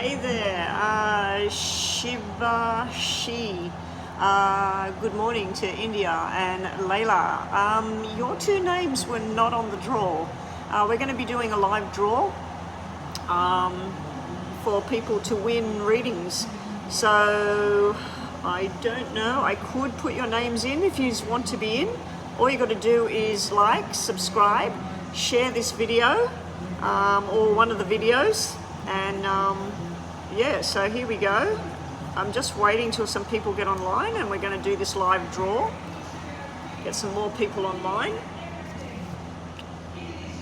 Hey there, Shivashi. Good morning to India and Layla. Your two names were not on the draw. We're going to be doing a live draw for people to win readings. So I don't know. I could put your names in if you want to be in. All you got to do is like, subscribe, share this video or one of the videos, and yeah, so here we go. I'm just waiting till some people get online and we're going to do this live draw. Get some more people online.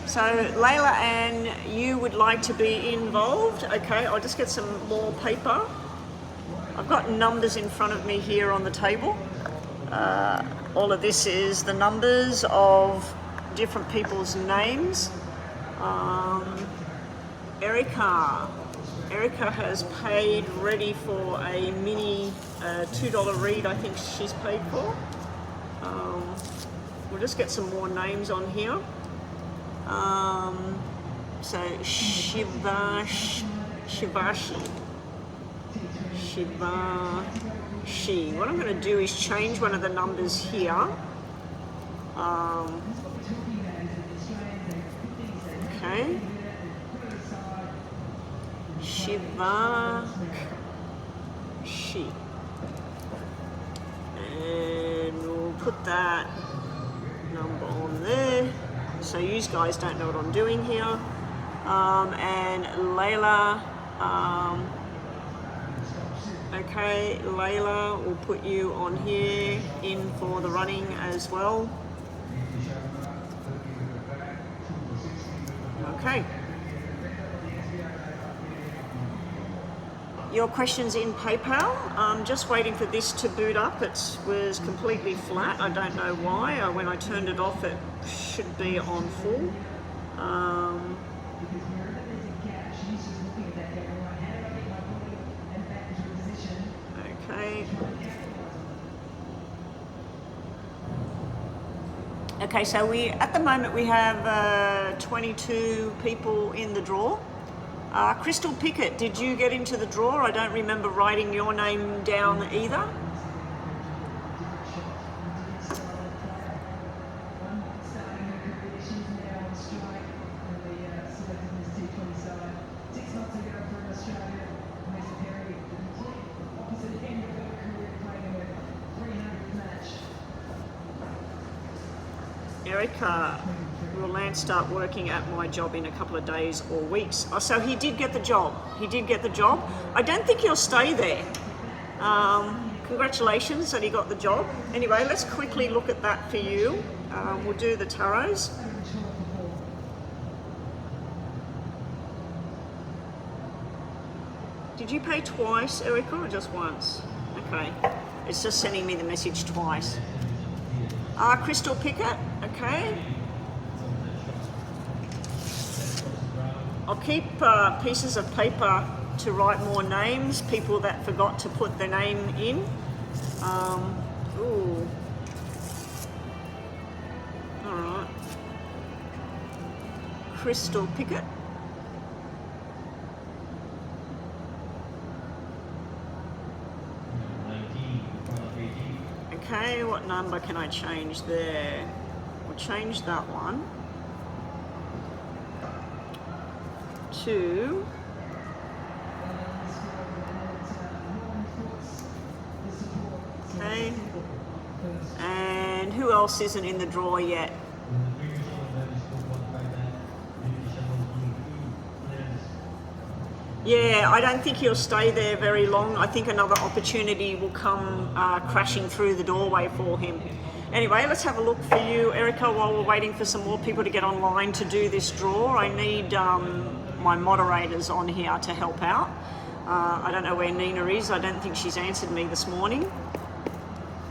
So Layla, and you would like to be involved? Okay, I'll just get some more paper. I've got numbers in front of me here on the table. All of this is the numbers of different people's names. Erica has paid ready for a mini $2 read, I think she's paid for. We'll just get some more names on here. So Shivashi. What I'm going to do is change one of the numbers here. Okay. Shivashi. And we'll put that number on there so you guys don't know what I'm doing here. And Layla, okay, Layla, we'll put you on here in for the running as well. Okay. Your question's in PayPal. I'm just waiting for this to boot up. It was completely flat. I don't know why. When I turned it off, it should be on full. Okay. Okay, so at the moment we have 22 people in the draw. Crystal Pickett, did you get into the draw? I don't remember writing your name down either. Erica, will Lance start working at my job in a couple of days or weeks? Oh, so he did get the job. He did get the job. I don't think he'll stay there. Congratulations that he got the job. Anyway, let's quickly look at that for you. We'll do the tarots. Did you pay twice, Erica, or just once? Okay. It's just sending me the message twice. Crystal Pickett, okay. I'll keep pieces of paper to write more names, people that forgot to put their name in. Ooh. All right. Crystal Pickett. Okay, what number can I change there? We'll change that one to okay. And who else isn't in the draw yet? Yeah, I don't think he'll stay there very long. I think another opportunity will come crashing through the doorway for him. Anyway, let's have a look for you, Erica, while we're waiting for some more people to get online to do this draw. I need my moderators on here to help out. I don't know where Nina is. I don't think she's answered me this morning.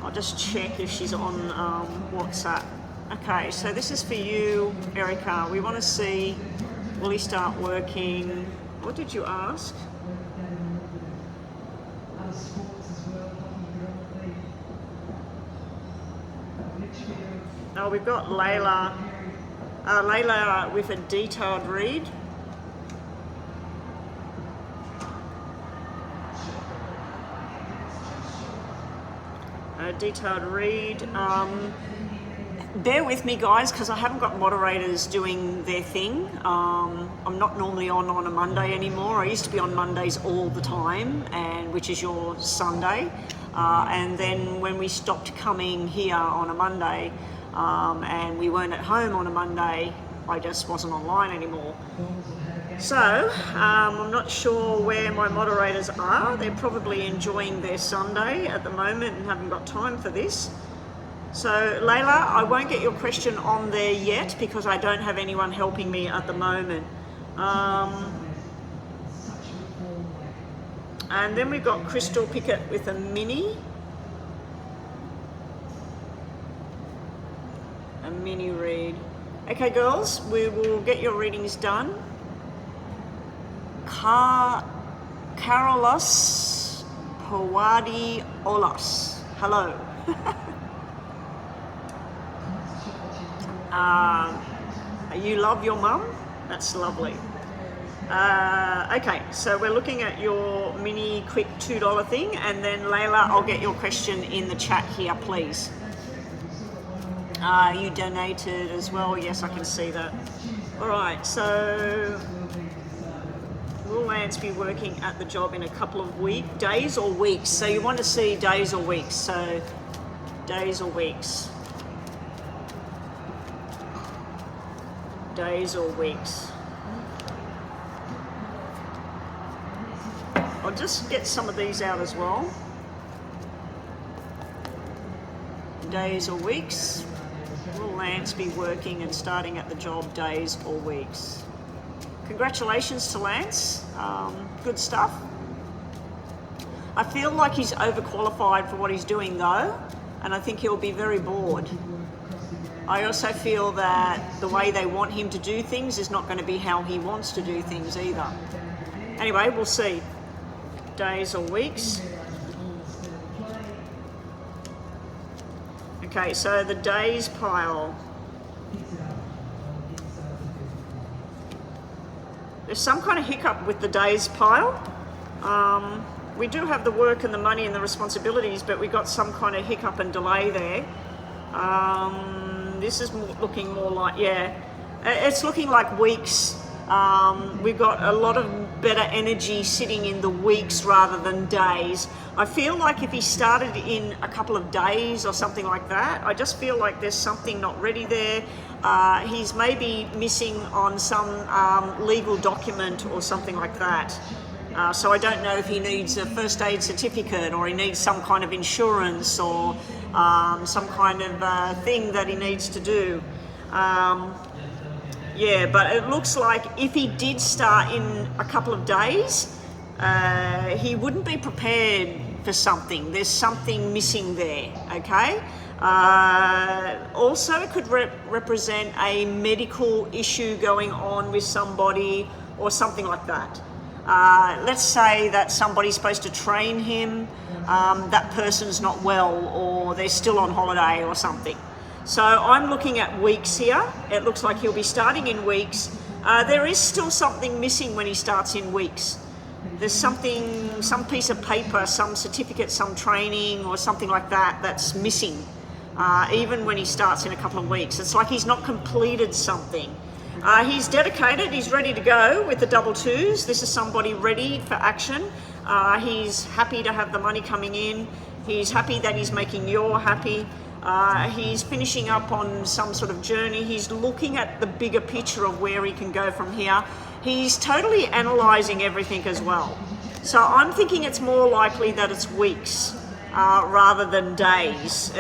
I'll just check if she's on WhatsApp. Okay, so this is for you, Erica. We want to see, will he start working? What did you ask? Oh, we've got Layla. Layla with a detailed read. detailed read. Bear with me, guys, because I haven't got moderators doing their thing. I'm not normally on a Monday anymore. I used to be on Mondays all the time, and which is your Sunday. And then when we stopped coming here on a Monday, and we weren't at home on a Monday, I just wasn't online anymore. So I'm not sure where my moderators are. They're probably enjoying their Sunday at the moment and haven't got time for this. So Layla, I won't get your question on there yet because I don't have anyone helping me at the moment. And then we've got Crystal Pickett with a mini read. Okay, girls, we will get your readings done. Carolos Pawadi Olas. Hello. You love your mum? That's lovely. Okay, so we're looking at your mini quick $2 thing, and then Layla, I'll get your question in the chat here, please. You donated as well. Yes, I can see that. All right, so will Lance be working at the job in a couple of days or weeks? So you want to see days or weeks. So days or weeks. Days or weeks. I'll just get some of these out as well. Days or weeks. Will Lance be working and starting at the job days or weeks? Congratulations to Lance. Good stuff. I feel like he's overqualified for what he's doing though, and I think he'll be very bored. I also feel that the way they want him to do things is not going to be how he wants to do things either. Anyway, we'll see. Days or weeks. Okay, so the days pile. There's some kind of hiccup with the days pile. We do have the work and the money and the responsibilities, but we got some kind of hiccup and delay there. This is looking more like, yeah, it's looking like weeks. We've got a lot of better energy sitting in the weeks rather than days. I feel like if he started in a couple of days or something like that, I just feel like there's something not ready there. He's maybe missing on some legal document or something like that. So I don't know if he needs a first aid certificate or he needs some kind of insurance or some kind of thing that he needs to do. Yeah, but it looks like if he did start in a couple of days, he wouldn't be prepared for something. There's something missing there, okay? Also, it could represent a medical issue going on with somebody or something like that. Let's say that somebody's supposed to train him, that person's not well or they're still on holiday or something. So I'm looking at weeks here. It looks like he'll be starting in weeks. There is still something missing when he starts in weeks. There's something, some piece of paper, some certificate, some training or something like that that's missing, even when he starts in a couple of weeks. It's like he's not completed something. He's dedicated, he's ready to go with the double twos. This is somebody ready for action. He's happy to have the money coming in. He's happy that he's making you happy. He's finishing up on some sort of journey. He's looking at the bigger picture of where he can go from here. He's totally analysing everything as well. So I'm thinking it's more likely that it's weeks rather than days.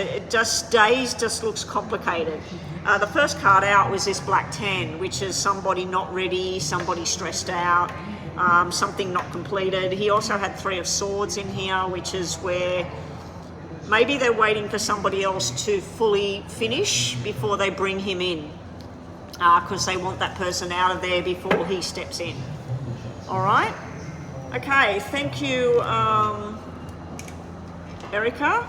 Days just looks complicated. The first card out was this Black 10, which is somebody not ready, somebody stressed out, something not completed. He also had 3 of Swords in here, which is where maybe they're waiting for somebody else to fully finish before they bring him in, because they want that person out of there before he steps in. All right? Okay, thank you, Erica.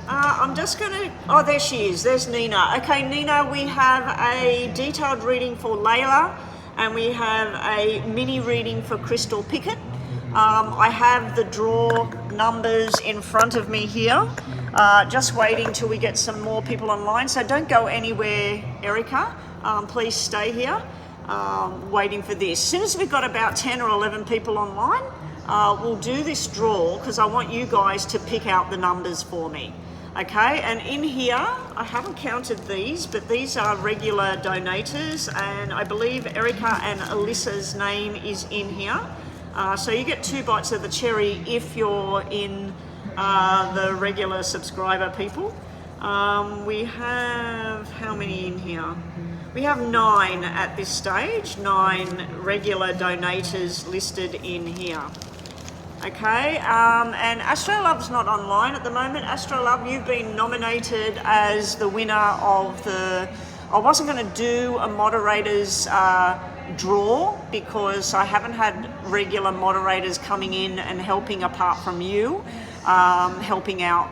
I'm just going to... Oh, there she is. There's Nina. Okay, Nina, we have a detailed reading for Layla, and we have a mini reading for Crystal Pickett. I have the draw numbers in front of me here. Just waiting till we get some more people online. So don't go anywhere, Erica. Please stay here, waiting for this. As soon as we've got about 10 or 11 people online, we'll do this draw because I want you guys to pick out the numbers for me. Okay, and in here, I haven't counted these, but these are regular donators, and I believe Erica and Alyssa's name is in here. So you get 2 bites of the cherry if you're in the regular subscriber people. We have, how many in here? We have 9 at this stage, 9 regular donators listed in here. Okay, and Astrolove's not online at the moment. Astrolove, you've been nominated as the winner of the... I wasn't going to do a moderator's draw because I haven't had regular moderators coming in and helping apart from you, helping out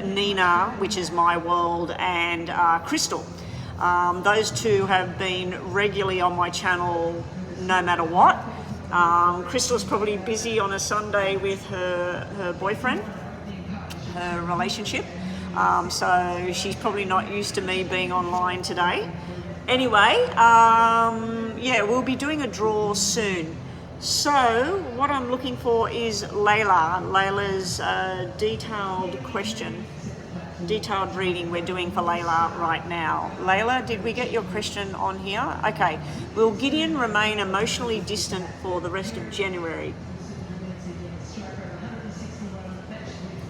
Nina, which is My World, and Crystal. Those 2 have been regularly on my channel no matter what. Crystal's probably busy on a Sunday with her boyfriend, her relationship, so she's probably not used to me being online today. Anyway, yeah, we'll be doing a draw soon. So what I'm looking for is Layla's detailed reading we're doing for Layla right now. Layla, did we get your question on here? Okay. Will Gideon remain emotionally distant for the rest of January?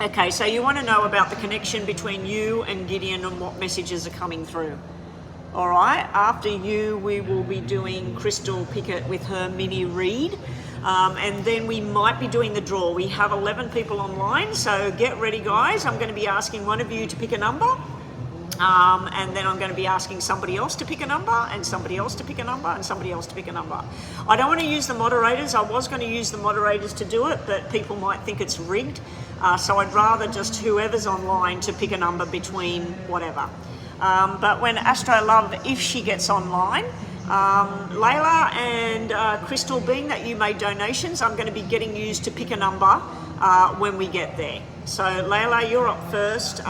Okay, so you want to know about the connection between you and Gideon and what messages are coming through. All right, after you, we will be doing Crystal Pickett with her mini read. And then we might be doing the draw. We have 11 people online, so get ready, guys. I'm going to be asking one of you to pick a number, and then I'm going to be asking somebody else to pick a number, and somebody else to pick a number, and somebody else to pick a number. I don't want to use the moderators. I was going to use the moderators to do it, but people might think it's rigged, so I'd rather just whoever's online to pick a number between whatever. But when Astrolove, if she gets online, Layla and Crystal, being that you made donations, I'm going to be getting you to pick a number when we get there. So Layla, you're up first.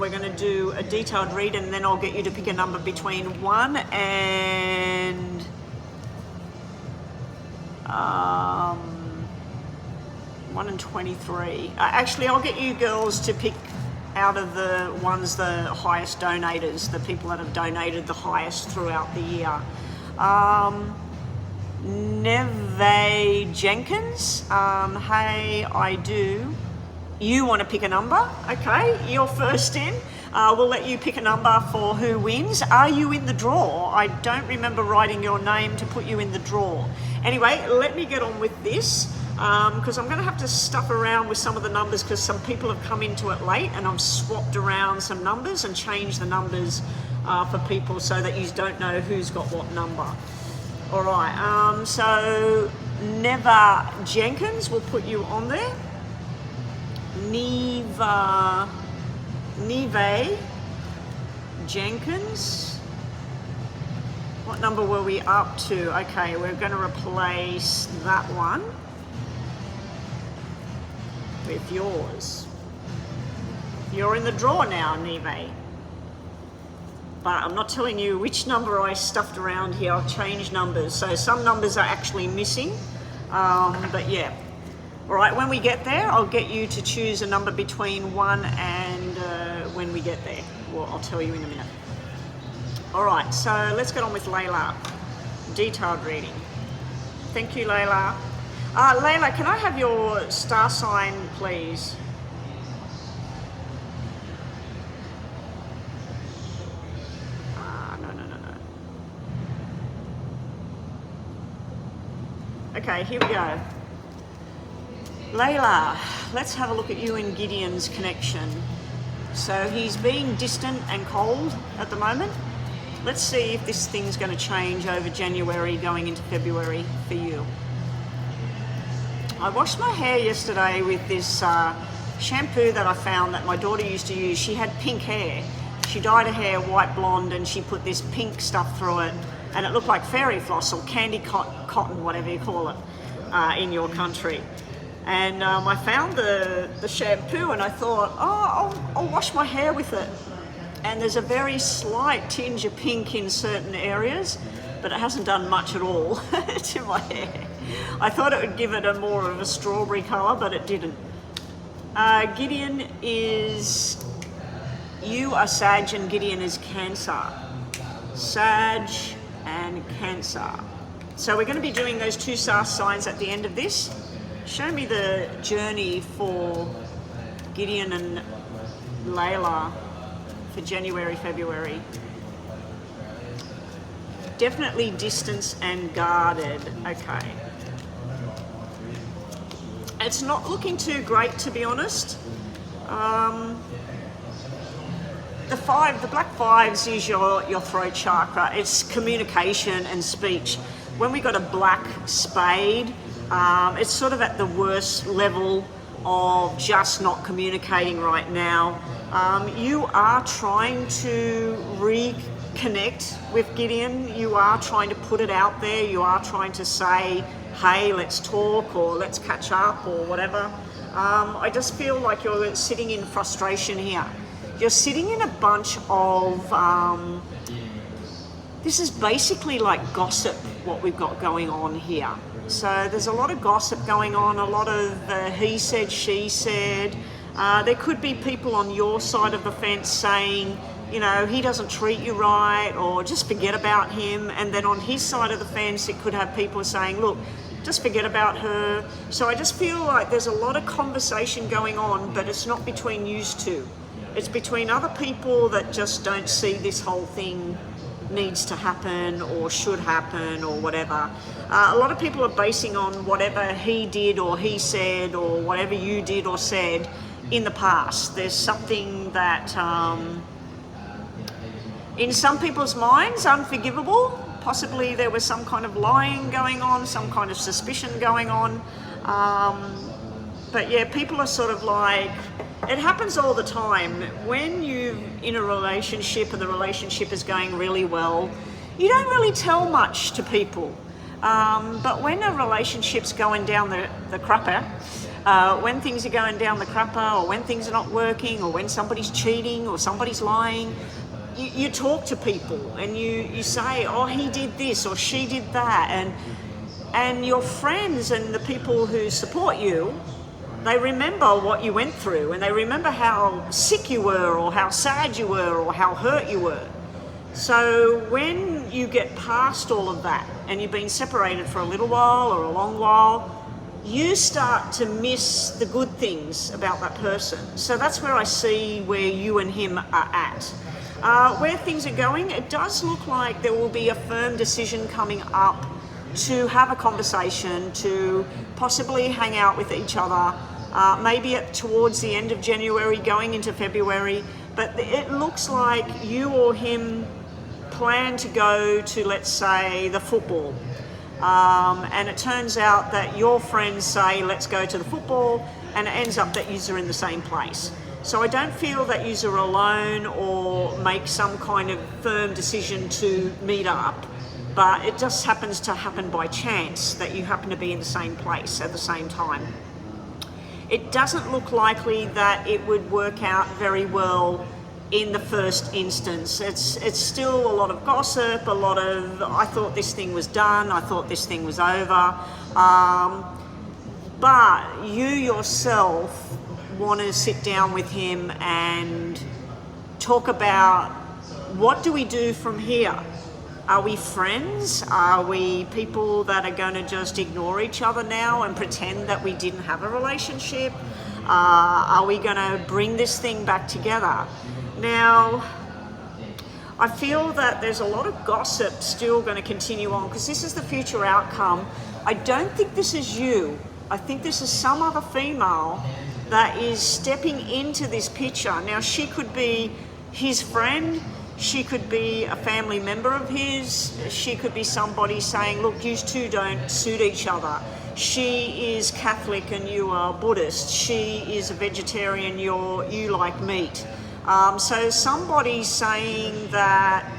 We're going to do a detailed read, and then I'll get you to pick a number between 1 and 1 and 23. Actually, I'll get you girls to pick out of the ones, the highest donators, the people that have donated the highest throughout the year. Neve Jenkins, hey, I do. You want to pick a number? Okay, you're first in. We'll let you pick a number for who wins. Are you in the draw? I don't remember writing your name to put you in the draw. Anyway, let me get on with this because I'm going to have to stuff around with some of the numbers because some people have come into it late, and I've swapped around some numbers and changed the numbers for people so that you don't know who's got what number. All right, so Neva Jenkins, we'll put you on there. Neve Jenkins. What number were we up to? Okay, we're going to replace that one with yours. You're in the draw now, Neve. But I'm not telling you which number I stuffed around here. I've changed numbers. So some numbers are actually missing. But yeah. All right, when we get there, I'll get you to choose a number between 1 and when we get there. Well, I'll tell you in a minute. All right, so let's get on with Layla. Detailed reading. Thank you, Layla. Layla, can I have your star sign, please? No. Okay, here we go. Layla, let's have a look at you and Gideon's connection. So he's being distant and cold at the moment. Let's see if this thing's going to change over January going into February for you. I washed my hair yesterday with this shampoo that I found that my daughter used to use. She had pink hair. She dyed her hair white blonde and she put this pink stuff through it, and it looked like fairy floss or candy cotton, whatever you call it in your country. And I found the shampoo and I thought, oh, I'll wash my hair with it. And there's a very slight tinge of pink in certain areas, but it hasn't done much at all to my hair. I thought it would give it a more of a strawberry colour, but it didn't. Gideon is, you are Sag and Gideon is Cancer. Sag and Cancer. So we're going to be doing those two star signs at the end of this. Show me the journey for Gideon and Layla for January, February. Definitely distance and guarded. Okay. It's not looking too great, to be honest. The black fives is your throat chakra. It's communication and speech. When we got a black spade, it's sort of at the worst level of just not communicating right now. You are trying to reconnect with Gideon. You are trying to put it out there. You are trying to say, hey, let's talk, or let's catch up, or whatever. I just feel like you're sitting in frustration here. You're sitting in a bunch of, this is basically like gossip, what we've got going on here. So there's a lot of gossip going on, a lot of he said, she said. There could be people on your side of the fence saying, you know, he doesn't treat you right, or just forget about him. And then on his side of the fence, it could have people saying, look, just forget about her. So I just feel like there's a lot of conversation going on, but it's not between you two. It's between other people that just don't see this whole thing needs to happen or should happen or whatever. A lot of people are basing on whatever he did or he said or whatever you did or said in the past. There's something that in some people's minds unforgivable. Possibly there was some kind of lying going on, some kind of suspicion going on. But yeah, people are sort of like, it happens all the time. When you're in a relationship and the relationship is going really well, you don't really tell much to people. But when a relationship's going down the crapper, when things are going down the crapper, or when things are not working, or when somebody's cheating or somebody's lying, you talk to people and you say, oh, he did this or she did that. And your friends and the people who support you, they remember what you went through, and they remember how sick you were, or how sad you were, or how hurt you were. So when you get past all of that, and you've been separated for a little while or a long while, you start to miss the good things about that person. So that's where I see where you and him are at. Where things are going, it does look like there will be a firm decision coming up to have a conversation, to possibly hang out with each other, maybe towards the end of January, going into February. But it looks like you or him plan to go to, let's say, the football. And it turns out that your friends say, let's go to the football, and it ends up that you're in the same place. So I don't feel that you're alone or make some kind of firm decision to meet up. But it just happens to happen by chance that you happen to be in the same place at the same time. It doesn't look likely that it would work out very well in the first instance. It's still a lot of gossip, a lot of, I thought this thing was done, I thought this thing was over. But you yourself want to sit down with him and talk about, what do we do from here? Are we friends? Are we people that are going to just ignore each other now and pretend that we didn't have a relationship? Are we going to bring this thing back together? Now, I feel that there's a lot of gossip still going to continue on, because this is the future outcome. I don't think this is you. I think this is some other female that is stepping into this picture. Now, she could be his friend. She could be a family member of his. She could be somebody saying, look, you two don't suit each other. She is Catholic and you are Buddhist. She is a vegetarian, you like meat. So somebody's saying that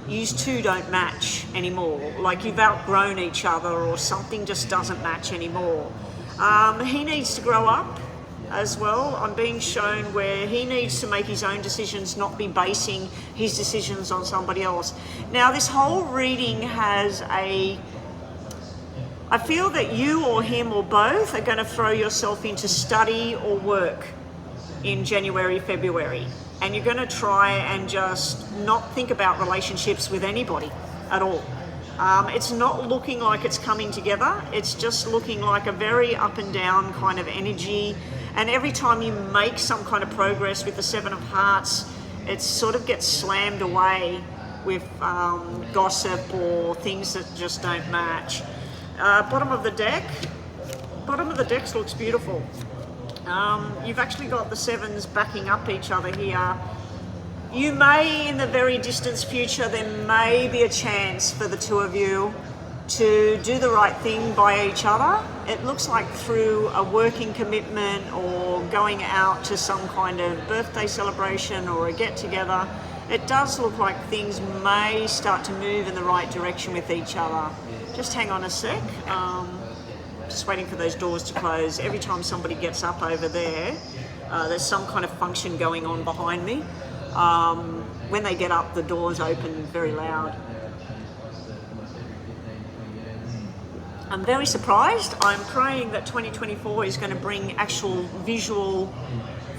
you two don't match anymore, like you've outgrown each other, or something just doesn't match anymore. He needs to grow up as well. I'm being shown where he needs to make his own decisions, not be basing his decisions on somebody else. Now, this whole reading has I feel that you or him or both are going to throw yourself into study or work in January, February. And you're going to try and just not think about relationships with anybody at all. It's not looking like it's coming together. It's just looking like a very up and down kind of energy. And every time you make some kind of progress with the Seven of Hearts, it sort of gets slammed away with gossip or things that just don't match. Bottom of the deck looks beautiful. You've actually got the sevens backing up each other here. You may, in the very distant future, there may be a chance for the two of you to do the right thing by each other. It looks like through a working commitment or going out to some kind of birthday celebration or a get-together. It does look like things may start to move in the right direction with each other. Just hang on a sec. Just waiting for those doors to close. Every time somebody gets up over there, there's some kind of function going on behind me. When they get up, the doors open very loud. I'm very surprised. I'm praying that 2024 is going to bring actual visual,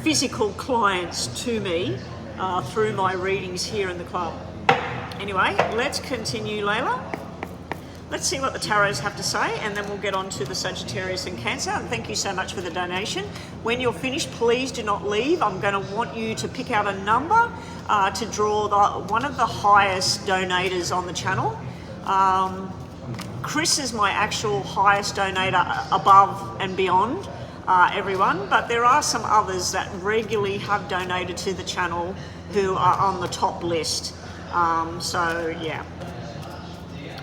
physical clients to me through my readings here in the club. Anyway, let's continue, Layla. Let's see what the tarots have to say, and then we'll get on to the Sagittarius and Cancer. And thank you so much for the donation. When you're finished, please do not leave. I'm going to want you to pick out a number to draw one of the highest donators on the channel. Chris is my actual highest donator above and beyond everyone, but there are some others that regularly have donated to the channel who are on the top list. So yeah.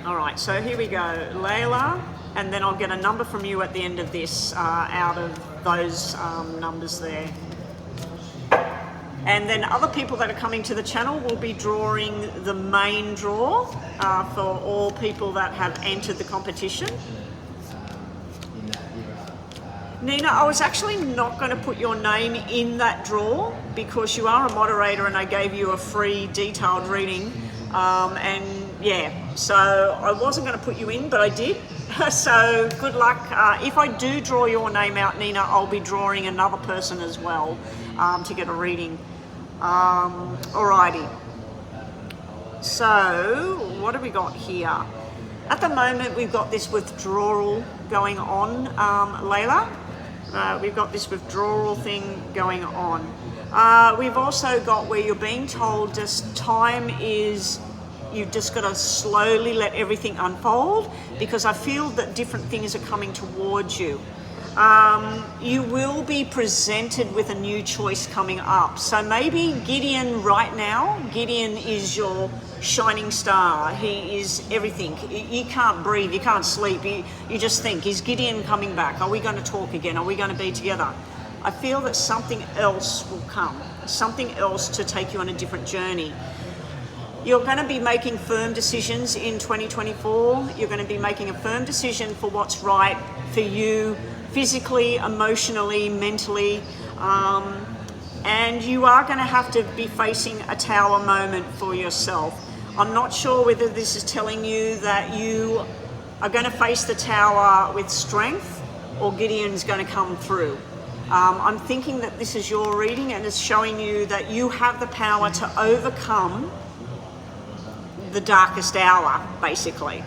All right, so here we go, Layla, and then I'll get a number from you at the end of this out of those numbers there. And then other people that are coming to the channel will be drawing the main draw for all people that have entered the competition. Nina, I was actually not going to put your name in that draw because you are a moderator and I gave you a free detailed reading. And yeah, so I wasn't going to put you in, but I did. So good luck. If I do draw your name out, Nina, I'll be drawing another person as well to get a reading. Alrighty. So what have we got here? At the moment, we've got this withdrawal going on, Layla. We've got this withdrawal thing going on. We've also got where you're being told just time is, you've just got to slowly let everything unfold because I feel that different things are coming towards you. You will be presented with a new choice coming up. So maybe Gideon right now, Gideon is your shining star. He is everything. You can't breathe, you can't sleep. You just think, is Gideon coming back? Are we going to talk again? Are we going to be together? I feel that something else will come, something else to take you on a different journey. You're going to be making firm decisions in 2024. You're going to be making a firm decision for what's right for you, physically, emotionally, mentally, and you are going to have to be facing a tower moment for yourself. I'm not sure whether this is telling you that you are going to face the tower with strength or Gideon's going to come through. I'm thinking that this is your reading and it's showing you that you have the power to overcome the darkest hour, basically.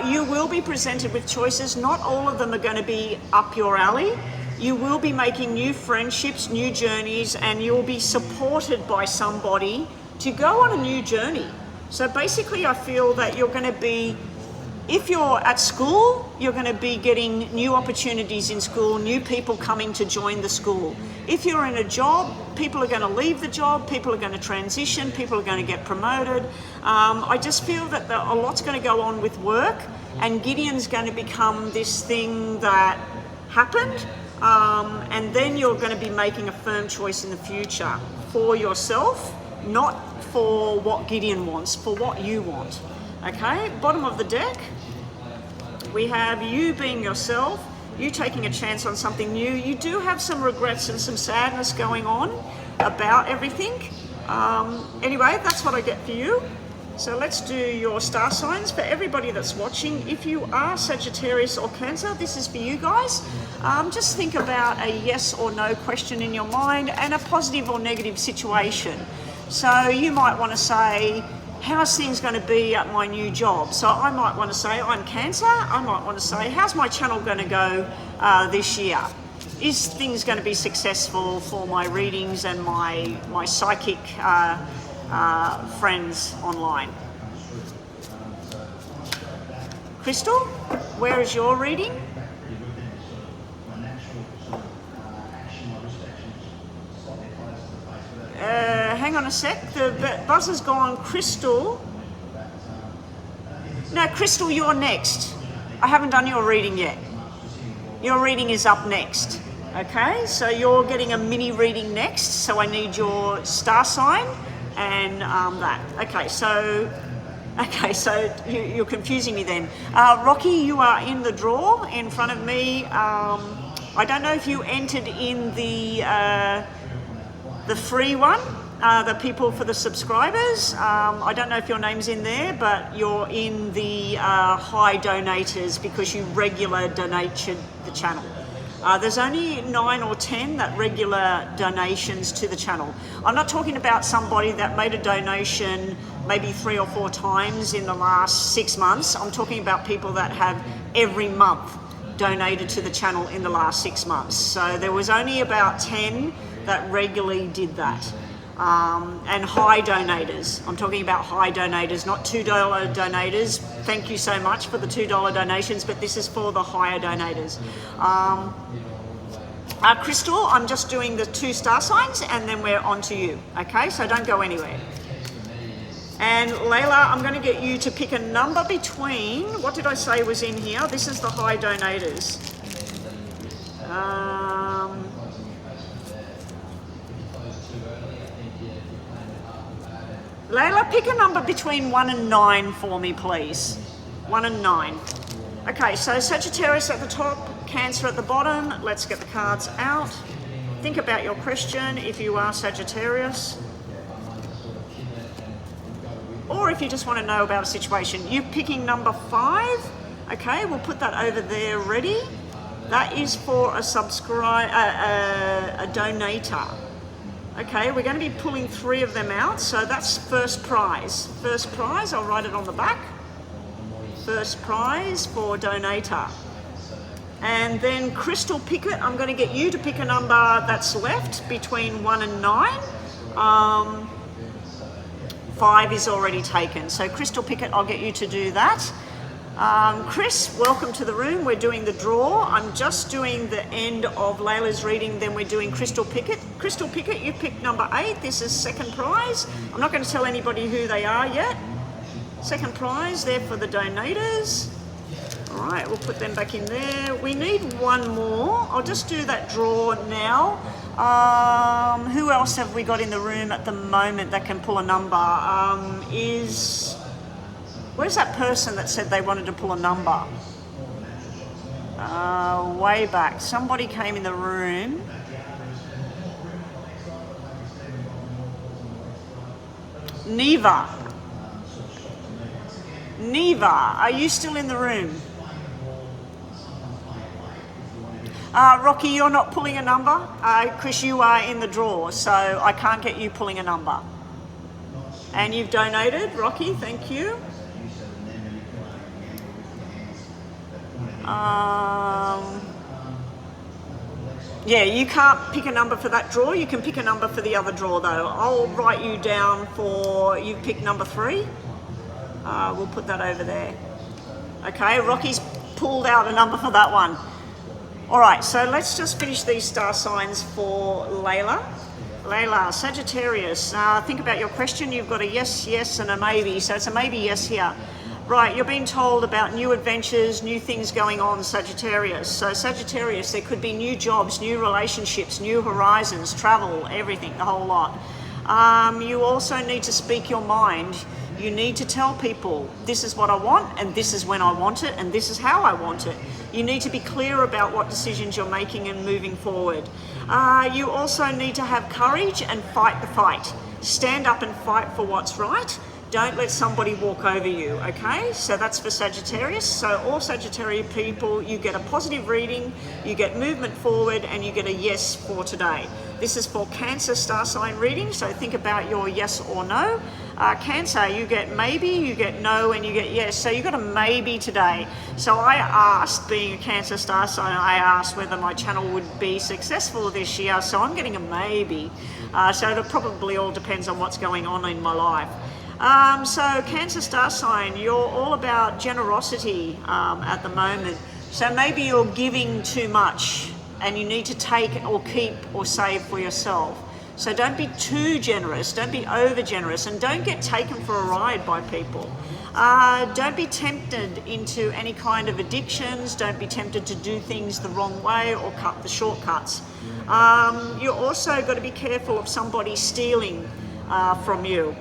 You will be presented with choices. Not all of them are going to be up your alley. You will be making new friendships, new journeys, and you'll be supported by somebody to go on a new journey. So basically, I feel that you're going to be, if you're at school, you're going to be getting new opportunities in school, new people coming to join the school. If you're in a job, people are going to leave the job, people are going to transition, people are going to get promoted. I just feel that a lot's going to go on with work, and Gideon's going to become this thing that happened, and then you're going to be making a firm choice in the future for yourself, not for what Gideon wants, for what you want. Okay, bottom of the deck, we have you being yourself. you taking a chance on something new. You do have some regrets and some sadness going on about everything. Anyway, that's what I get for you. So let's do your star signs for everybody that's watching. If you are Sagittarius or Cancer, this is for you guys. Just think about a yes or no question in your mind and a positive or negative situation. So you might want to say, how's things going to be at my new job? So I might want to say, I'm Cancer. I might want to say, how's my channel going to go this year? Is things going to be successful for my readings and my psychic friends online? Crystal, where is your reading? Hang on a sec, the buzzer's gone. Crystal. No, Crystal, you're next. I haven't done your reading yet. Your reading is up next. Okay, so you're getting a mini reading next, so I need your star sign and that. Okay, so you're confusing me then. Rocky, you are in the draw in front of me. I don't know if you entered in the free one, the people for the subscribers. I don't know if your name's in there, but you're in the high donators because you regular donate to the channel. There's only 9 or 10 that regular donations to the channel. I'm not talking about somebody that made a donation maybe 3 or 4 times in the last 6 months. I'm talking about people that have every month donated to the channel in the last 6 months. So there was only about 10 that regularly did that. And high donators. I'm talking about high donators, not $2 donators. Thank you so much for the $2 donations, but this is for the higher donators. Crystal, I'm just doing the 2 star signs and then we're on to you. Okay, so don't go anywhere. And Layla, I'm going to get you to pick a number between, what did I say was in here? This is the high donators. Layla, pick a number between 1 and 9 for me, please. 1 and 9. Okay, so Sagittarius at the top, Cancer at the bottom. Let's get the cards out. Think about your question if you are Sagittarius. Or if you just want to know about a situation. You're picking number 5. Okay, we'll put that over there ready. That is for a donator. Okay, we're going to be pulling 3 of them out, so that's first prize. First prize, I'll write it on the back. First prize for donator. And then Crystal Pickett, I'm going to get you to pick a number that's left between 1 and 9. 5 is already taken. So Crystal Pickett, I'll get you to do that. Chris, welcome to the room. We're doing the draw. I'm just doing the end of Layla's reading, then we're doing Crystal Pickett. Crystal Pickett, you picked number 8. This is second prize. I'm not going to tell anybody who they are yet. Second prize there for the donators. All right, we'll put them back in there. We need 1 more. I'll just do that draw now. Who else have we got in the room at the moment that can pull a number? Where's that person that said they wanted to pull a number? Way back. Somebody came in the room. Neva. Neva, are you still in the room? Rocky, you're not pulling a number because you are in the draw, so I can't get you pulling a number. And you've donated, Rocky, thank you. Yeah, you can't pick a number for that draw. You can pick a number for the other draw though. I'll write you down for, you pick number 3. We'll put that over there. Okay, Rocky's pulled out a number for that one. All right, so let's just finish these star signs for Layla. Layla, Sagittarius, think about your question. You've got a yes, yes, and a maybe. So it's a maybe yes here. Right, you're being told about new adventures, new things going on, Sagittarius. So Sagittarius, there could be new jobs, new relationships, new horizons, travel, everything, the whole lot. You also need to speak your mind. You need to tell people, this is what I want, and this is when I want it, and this is how I want it. You need to be clear about what decisions you're making and moving forward. You also need to have courage and fight the fight. Stand up and fight for what's right. Don't let somebody walk over you, okay? So that's for Sagittarius. So all Sagittarius people, you get a positive reading, you get movement forward, and you get a yes for today. This is for Cancer star sign reading, so think about your yes or no. Cancer, you get maybe, you get no, and you get yes. So you got a maybe today. So I asked, being a Cancer star sign, I asked whether my channel would be successful this year, so I'm getting a maybe. So it probably all depends on what's going on in my life. So Cancer star sign, you're all about generosity at the moment. So maybe you're giving too much and you need to take or keep or save for yourself. So don't be too generous, don't be over generous, and don't get taken for a ride by people. Don't be tempted into any kind of addictions, don't be tempted to do things the wrong way or cut the shortcuts. You're also got to be careful of somebody stealing from you.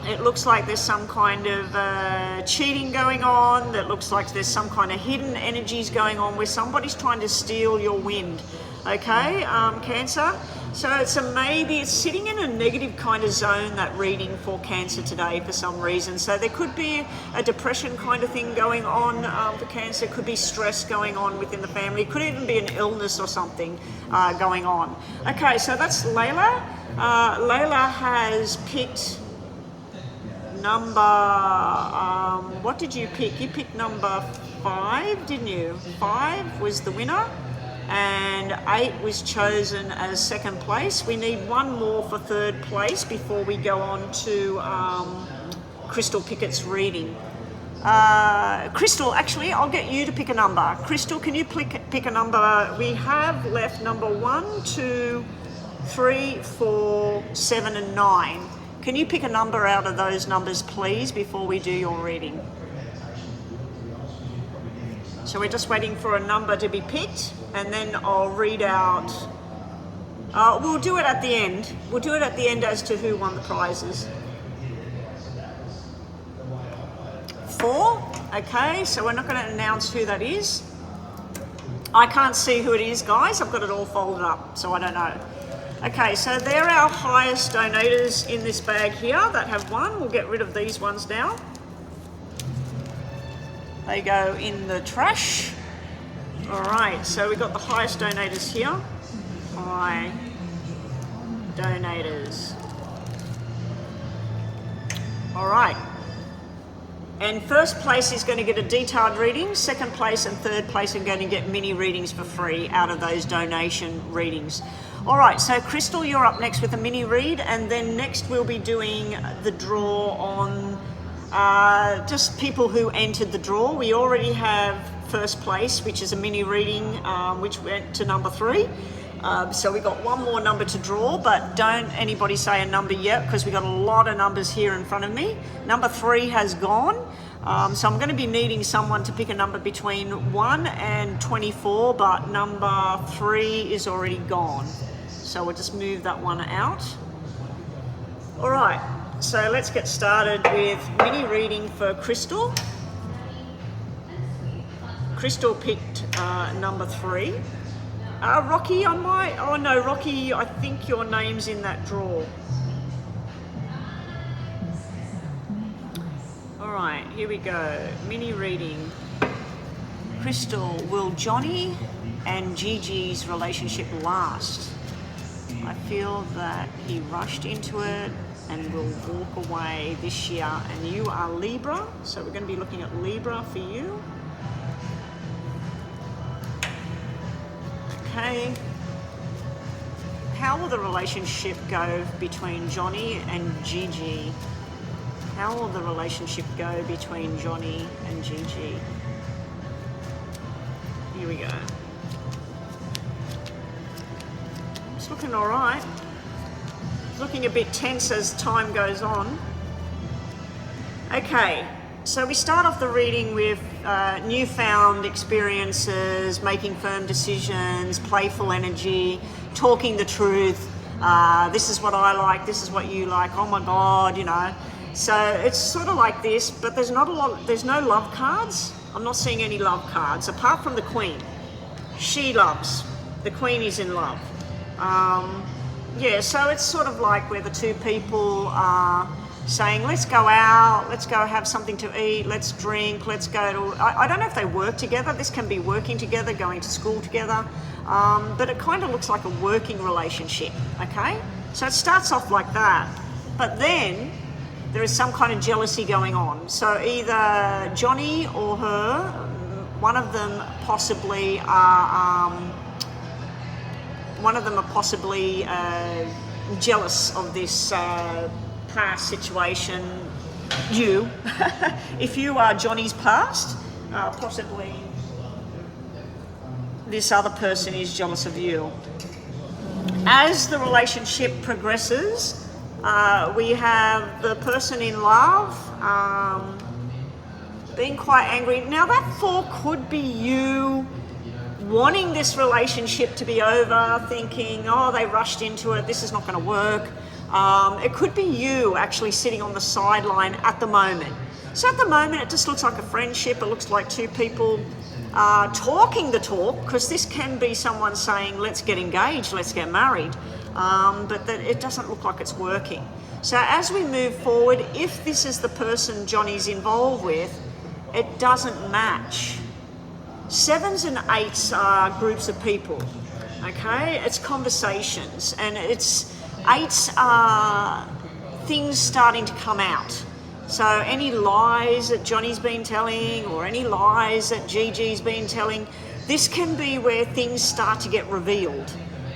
It looks like there's some kind of cheating going on. That looks like there's some kind of hidden energies going on where somebody's trying to steal your wind. Okay, Cancer. So it's maybe it's sitting in a negative kind of zone, that reading for Cancer today for some reason. So there could be a depression kind of thing going on for Cancer. Could be stress going on within the family. Could even be an illness or something going on. Okay, so that's Layla. Layla has picked number, what did you pick? You picked number 5, didn't you? 5 was the winner and 8 was chosen as second place. We need one more for third place before we go on to Crystal Pickett's reading. Crystal, actually, I'll get you to pick a number. Crystal, can you pick a number? We have left number 1, 2, 3, 4, 7 and 9. Can you pick a number out of those numbers, please, before we do your reading? So we're just waiting for a number to be picked, and then I'll read out. We'll do it at the end. We'll do it at the end as to who won the prizes. 4, okay, so we're not going to announce who that is. I can't see who it is, guys. I've got it all folded up, so I don't know. Okay, so they're our highest donators in this bag here that have won. We'll get rid of these ones now. They go in the trash. All right, so we've got the highest donators here. High donators. All right. And first place is going to get a detailed reading. Second place and third place are going to get mini readings for free out of those donation readings. All right, so Crystal, you're up next with a mini read, and then next we'll be doing the draw on just people who entered the draw. We already have first place, which is a mini reading, which went to number 3. So we got one more number to draw, but don't anybody say a number yet because we got a lot of numbers here in front of me. Number 3 has gone. So I'm going to be needing someone to pick a number between 1 and 24, but number 3 is already gone. So we'll just move that one out. All right, so let's get started with mini reading for Crystal. Crystal picked number 3. Rocky, oh no, Rocky, I think your name's in that draw. All right, here we go, mini reading. Crystal, will Johnny and Gigi's relationship last? I feel that he rushed into it and will walk away this year. And you are Libra, so we're going to be looking at Libra for you. Okay. How will the relationship go between Johnny and Gigi? How will the relationship go between Johnny and Gigi? Here we go. It's looking all right. It's looking a bit tense as time goes on. Okay, so we start off the reading with newfound experiences, making firm decisions, playful energy, talking the truth. This is what I like, this is what you like, oh my God, you know. So it's sort of like this, but there's no love cards. I'm not seeing any love cards, apart from the Queen. She loves. The Queen is in love. Yeah, so it's sort of like where the two people are saying, let's go out, let's go have something to eat, let's drink, let's go to... I don't know if they work together. This can be working together, going to school together. But it kind of looks like a working relationship, okay? So it starts off like that. But then there is some kind of jealousy going on. So either Johnny or her, one of them possibly are jealous of this past situation. You, if you are Johnny's past, possibly this other person is jealous of you. As the relationship progresses, we have the person in love being quite angry. Now that 4 could be you wanting this relationship to be over, thinking, oh, they rushed into it, this is not going to work. It could be you actually sitting on the sideline at the moment. So at the moment, it just looks like a friendship. It looks like two people talking the talk, because this can be someone saying, let's get engaged, let's get married. But that it doesn't look like it's working. So as we move forward, if this is the person Johnny's involved with, it doesn't match. 7s and 8s are groups of people, okay? It's conversations, and it's 8s are things starting to come out. So any lies that Johnny's been telling, or any lies that Gigi's been telling, this can be where things start to get revealed.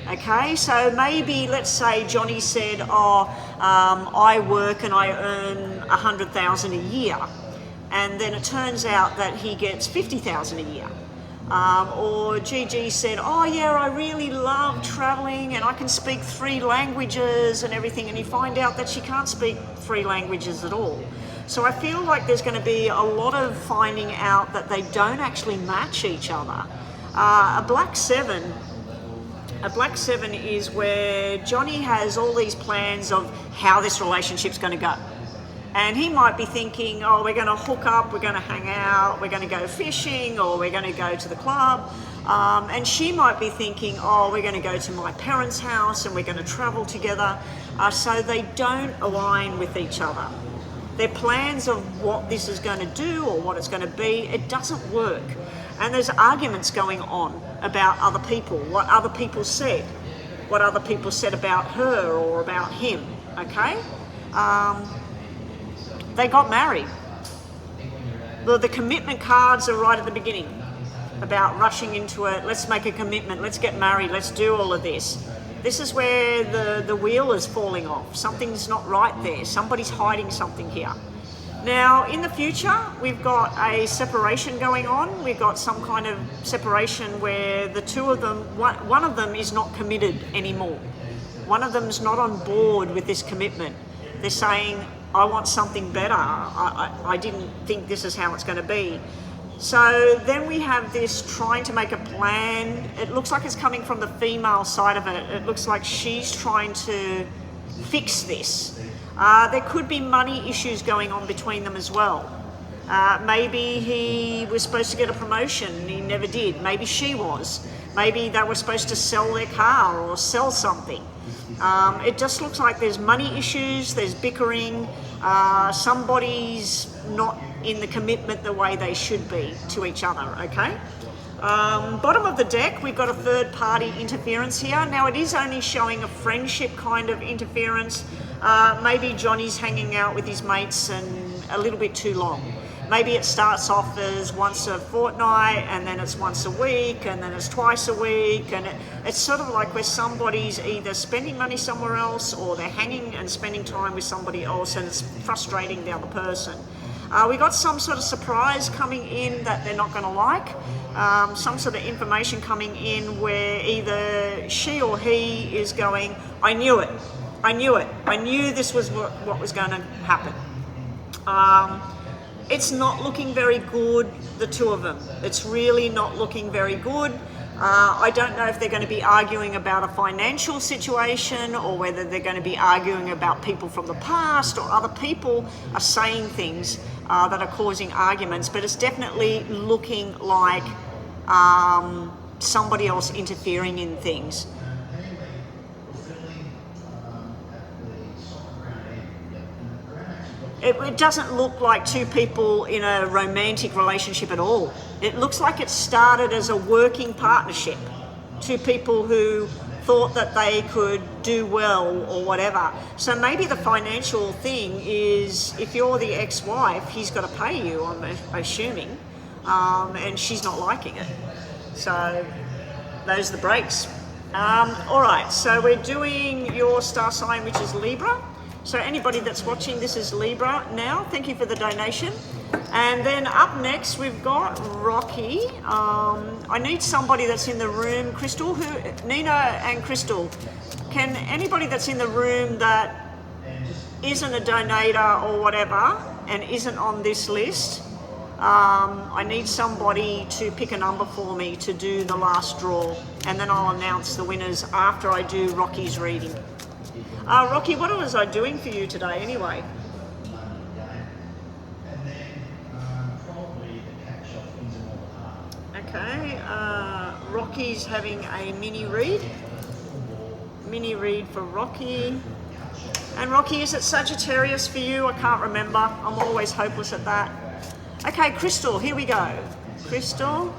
Okay, so maybe let's say Johnny said, I work and I earn $100,000 a year, and then it turns out that he gets $50,000 a year. Or Gigi said, oh yeah, I really love traveling and I can speak 3 languages and everything, and you find out that she can't speak 3 languages at all. So I feel like there's going to be a lot of finding out that they don't actually match each other. A black 7 is where Johnny has all these plans of how this relationship's going to go. And he might be thinking, oh, we're going to hook up, we're going to hang out, we're going to go fishing, or we're going to go to the club. And she might be thinking, oh, we're going to go to my parents' house and we're going to travel together. So they don't align with each other. Their plans of what this is going to do or what it's going to be, it doesn't work. And there's arguments going on about other people, what other people said about her or about him, okay? They got married. The commitment cards are right at the beginning about rushing into it. Let's make a commitment. Let's get married. Let's do all of this. This is where the wheel is falling off. Something's not right there. Somebody's hiding something here. Now, in the future, we've got a separation going on. We've got some kind of separation where the two of them, one of them is not committed anymore. One of them's not on board with this commitment. They're saying, I want something better. I didn't think this is how it's going to be. So then we have this trying to make a plan. It looks like it's coming from the female side of it. It looks like she's trying to fix this. There could be money issues going on between them as well. Maybe he was supposed to get a promotion and he never did. Maybe she was. Maybe they were supposed to sell their car or sell something. It just looks like there's money issues, there's bickering, somebody's not in the commitment the way they should be to each other, okay? Bottom of the deck, we've got a third party interference here. Now it is only showing a friendship kind of interference. Maybe Johnny's hanging out with his mates and a little bit too long. Maybe it starts off as once a fortnight, and then it's once a week, and then it's twice a week, and it's sort of like where somebody's either spending money somewhere else or they're hanging and spending time with somebody else, and it's frustrating the other person. We got some sort of surprise coming in that they're not going to like, some sort of information coming in where either she or he is going, I knew it, I knew this was what was going to happen. It's not looking very good, the two of them. It's really not looking very good. I don't know if they're going to be arguing about a financial situation or whether they're going to be arguing about people from the past, or other people are saying things that are causing arguments, but it's definitely looking like somebody else interfering in things. It doesn't look like two people in a romantic relationship at all. It looks like it started as a working partnership. Two people who thought that they could do well or whatever. So maybe the financial thing is, if you're the ex-wife, he's got to pay you, I'm assuming, and she's not liking it. So those are the breaks. All right, so we're doing your star sign, which is Libra. So anybody that's watching, this is Libra now. Thank you for the donation. And then up next, we've got Rocky. I need somebody that's in the room. Crystal, Nina and Crystal, can anybody that's in the room that isn't a donator or whatever and isn't on this list, I need somebody to pick a number for me to do the last draw. And then I'll announce the winners after I do Rocky's reading. Rocky, what was I doing for you today anyway? Okay, Rocky's having a mini read. Mini read for Rocky. And Rocky, is it Sagittarius for you? I can't remember. I'm always hopeless at that. Okay, Crystal, here we go. Crystal.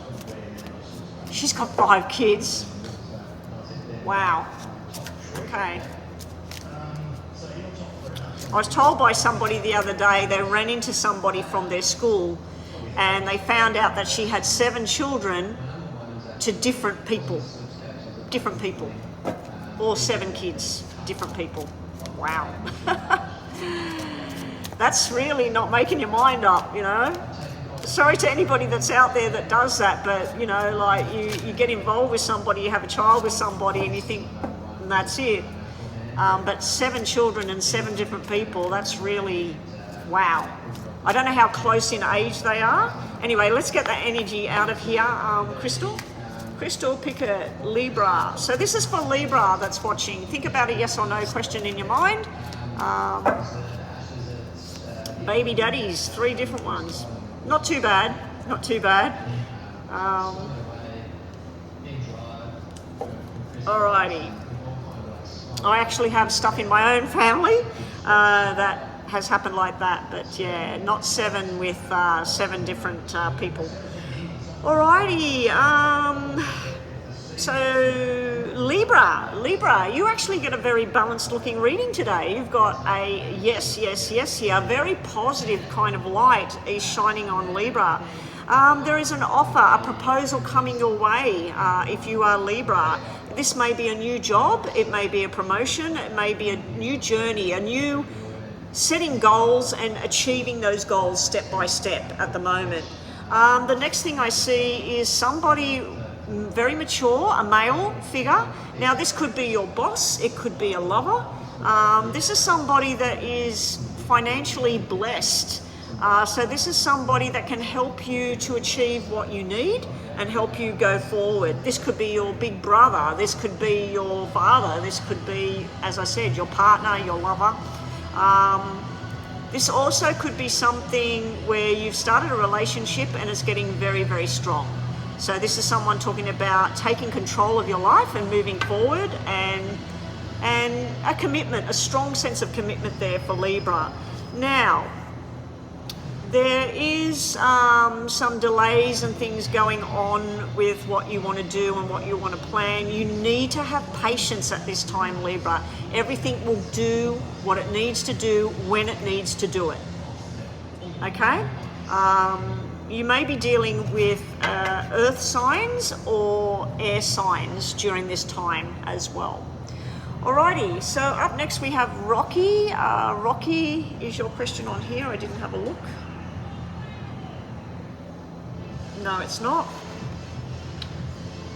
She's got 5 kids. Wow. Okay. I was told by somebody the other day, they ran into somebody from their school and they found out that she had 7 children to different people. Different people. Or 7 kids, different people. Wow. That's really not making your mind up, you know. Sorry to anybody that's out there that does that, but you know, like you get involved with somebody, you have a child with somebody and you think, and that's it. But 7 children and 7 different people, that's really, wow. I don't know how close in age they are. Anyway, let's get that energy out of here. Crystal? Crystal, pick a Libra. So this is for Libra that's watching. Think about a yes or no question in your mind. Baby daddies, 3 different ones. Not too bad, not too bad. Alrighty. I actually have stuff in my own family that has happened like that, but yeah, not 7 with 7 different people. Alrighty, so Libra, you actually get a very balanced looking reading today. You've got a yes here, very positive kind of light is shining on Libra. There is an offer, a proposal coming your way if you are Libra. This may be a new job, it may be a promotion, it may be a new journey, a new setting goals and achieving those goals step by step at the moment. The next thing I see is somebody very mature, a male figure. Now this could be your boss, it could be a lover. This is somebody that is financially blessed. So this is somebody that can help you to achieve what you need and help you go forward. This could be your big brother, this could be your father, this could be, as I said, your partner, your lover. This also could be something where you've started a relationship and it's getting very, very strong. So this is someone talking about taking control of your life and moving forward, and a commitment, a strong sense of commitment there for Libra. Now, there is some delays and things going on with what you want to do and what you want to plan. You need to have patience at this time, Libra. Everything will do what it needs to do when it needs to do it. Okay? You may be dealing with earth signs or air signs during this time as well. Alrighty, so up next we have Rocky. Rocky, is your question on here? I didn't have a look. No, it's not.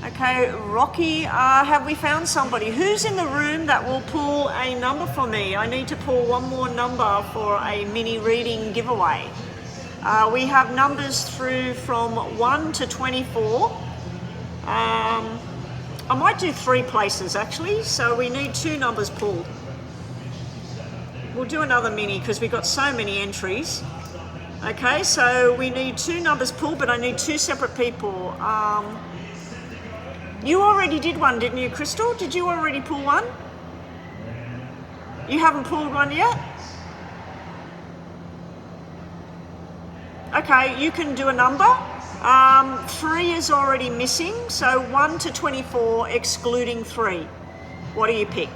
Okay, Rocky, have we found somebody? Who's in the room that will pull a number for me? I need to pull one more number for a mini reading giveaway. We have numbers through from 1 to 24. I might do 3 places actually, so we need 2 numbers pulled. We'll do another mini because we've got so many entries. Okay, so we need 2 numbers pulled, but I need 2 separate people. You already did one, didn't you, Crystal? Did you already pull one? You haven't pulled one yet? Okay, you can do a number. 3 is already missing, so 1 to 24 excluding 3. What do you pick?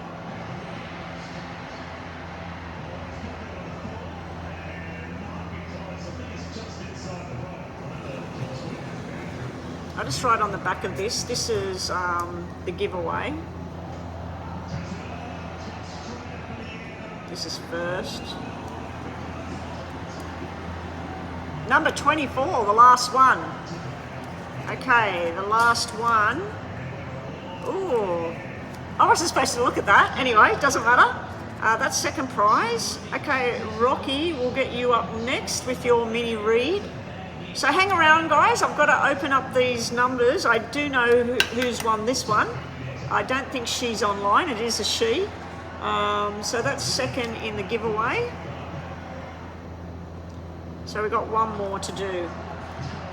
I'll just write on the back of this. This is the giveaway. This is first. Number 24, the last one. Okay, the last one. Ooh, I wasn't supposed to look at that. Anyway, doesn't matter. That's second prize. Okay, Rocky, we'll get you up next with your mini read. So hang around, guys. I've got to open up these numbers. I do know who's won this one. I don't think she's online. It is a she. So that's second in the giveaway. So we've got one more to do.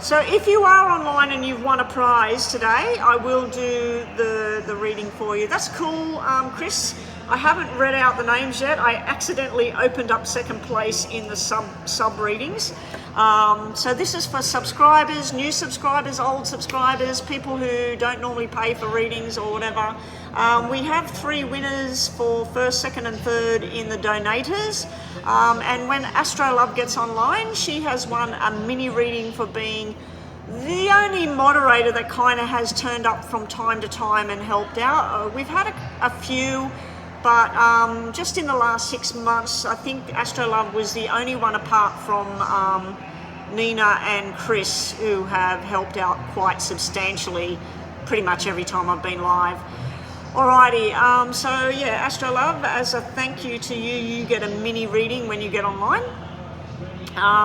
So if you are online and you've won a prize today, I will do the reading for you. That's cool, Chris. I haven't read out the names yet. I accidentally opened up second place in the sub readings. So this is for subscribers, new subscribers, old subscribers, people who don't normally pay for readings or whatever. We have 3 winners for first, second and third in the donators. And when Astro Love gets online, she has won a mini reading for being the only moderator that kind of has turned up from time to time and helped out. We've had a few, but just in the last 6 months, I think Astro Love was the only one apart from Nina and Chris who have helped out quite substantially pretty much every time I've been live. Alrighty, so yeah, Astro Love, as a thank you to you, you get a mini reading when you get online.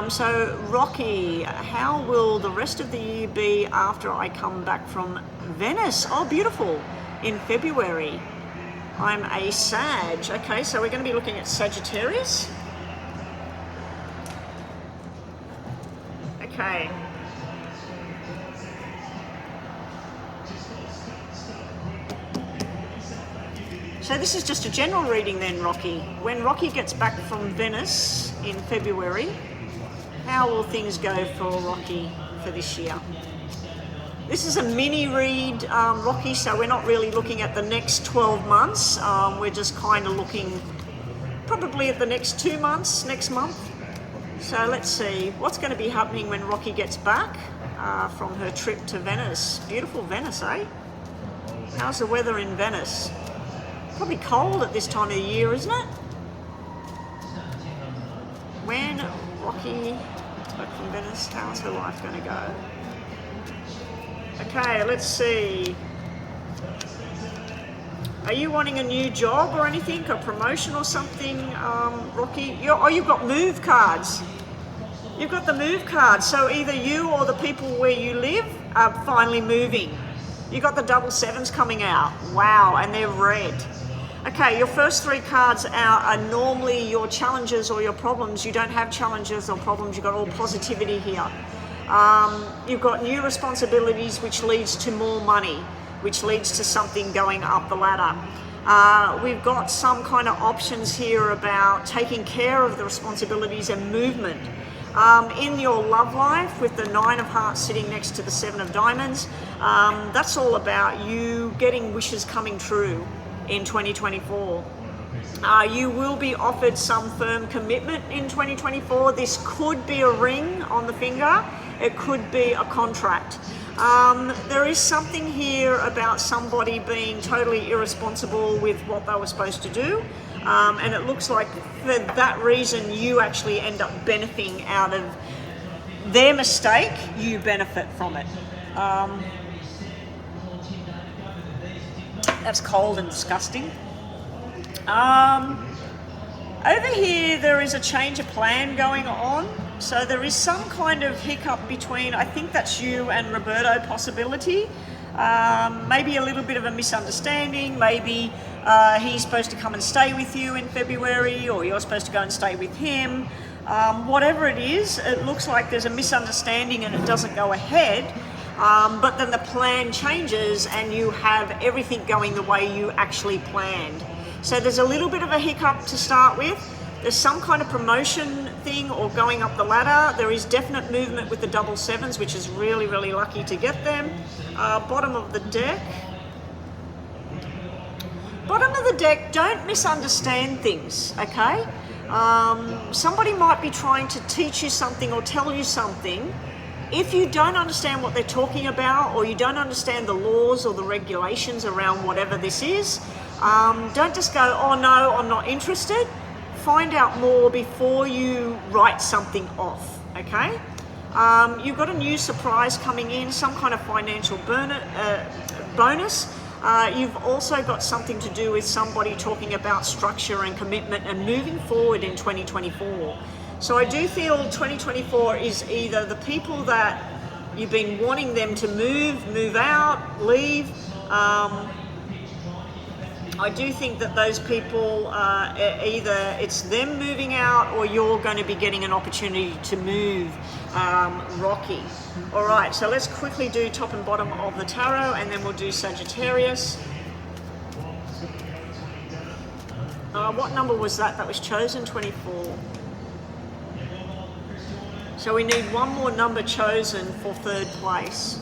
So Rocky, how will the rest of the year be after I come back from Venice? Oh, beautiful, in February. I'm a Sag. Okay, so we're going to be looking at Sagittarius. Okay. So this is just a general reading then, Rocky. When Rocky gets back from Venice in February, how will things go for Rocky for this year? This is a mini read, Rocky, so we're not really looking at the next 12 months. We're just kind of looking probably at the next 2 months, next month. So let's see what's going to be happening when Rocky gets back from her trip to Venice. Beautiful Venice, eh? How's the weather in Venice? Probably cold at this time of the year, isn't it? When Rocky back from Venice, how's her life going to go? Okay, let's see. Are you wanting a new job or anything, a promotion or something, Rocky? You've got move cards. You've got the move cards. So either you or the people where you live are finally moving. You got the double sevens coming out. Wow, and they're red. Okay, your first 3 cards out are normally your challenges or your problems. You don't have challenges or problems. You've got all positivity here. You've got new responsibilities, which leads to more money, which leads to something going up the ladder. We've got some kind of options here about taking care of the responsibilities and movement. In your love life, with the 9 of hearts sitting next to the 7 of diamonds, that's all about you getting wishes coming true in 2024. You will be offered some firm commitment in 2024. This could be a ring on the finger. It could be a contract. There is something here about somebody being totally irresponsible with what they were supposed to do. And it looks like for that reason, you actually end up benefiting out of their mistake. You benefit from it. That's cold and disgusting. Over here, there is a change of plan going on. So there is some kind of hiccup between, I think that's you and Roberto possibility. maybe a little bit of a misunderstanding, maybe he's supposed to come and stay with you in February, or you're supposed to go and stay with him. Whatever it is, it looks like there's a misunderstanding and it doesn't go ahead, but then the plan changes and you have everything going the way you actually planned. So there's a little bit of a hiccup to start with. There's some kind of promotion thing or going up the ladder. There is definite movement with the double sevens, which is really, really lucky to get them. Bottom of the deck. Bottom of the deck, don't misunderstand things, okay? Somebody might be trying to teach you something or tell you something. If you don't understand what they're talking about, or you don't understand the laws or the regulations around whatever this is, don't just go, oh no, I'm not interested. Find out more before you write something off, okay? You've got a new surprise coming in, some kind of financial bonus. You've also got something to do with somebody talking about structure and commitment and moving forward in 2024. So I do feel 2024 is either the people that you've been wanting them to move out, leave. I do think that those people, either it's them moving out or you're going to be getting an opportunity to move, Rocky. All right, so let's quickly do top and bottom of the tarot, and then we'll do Sagittarius. What number was that was chosen? 24. So we need one more number chosen for third place.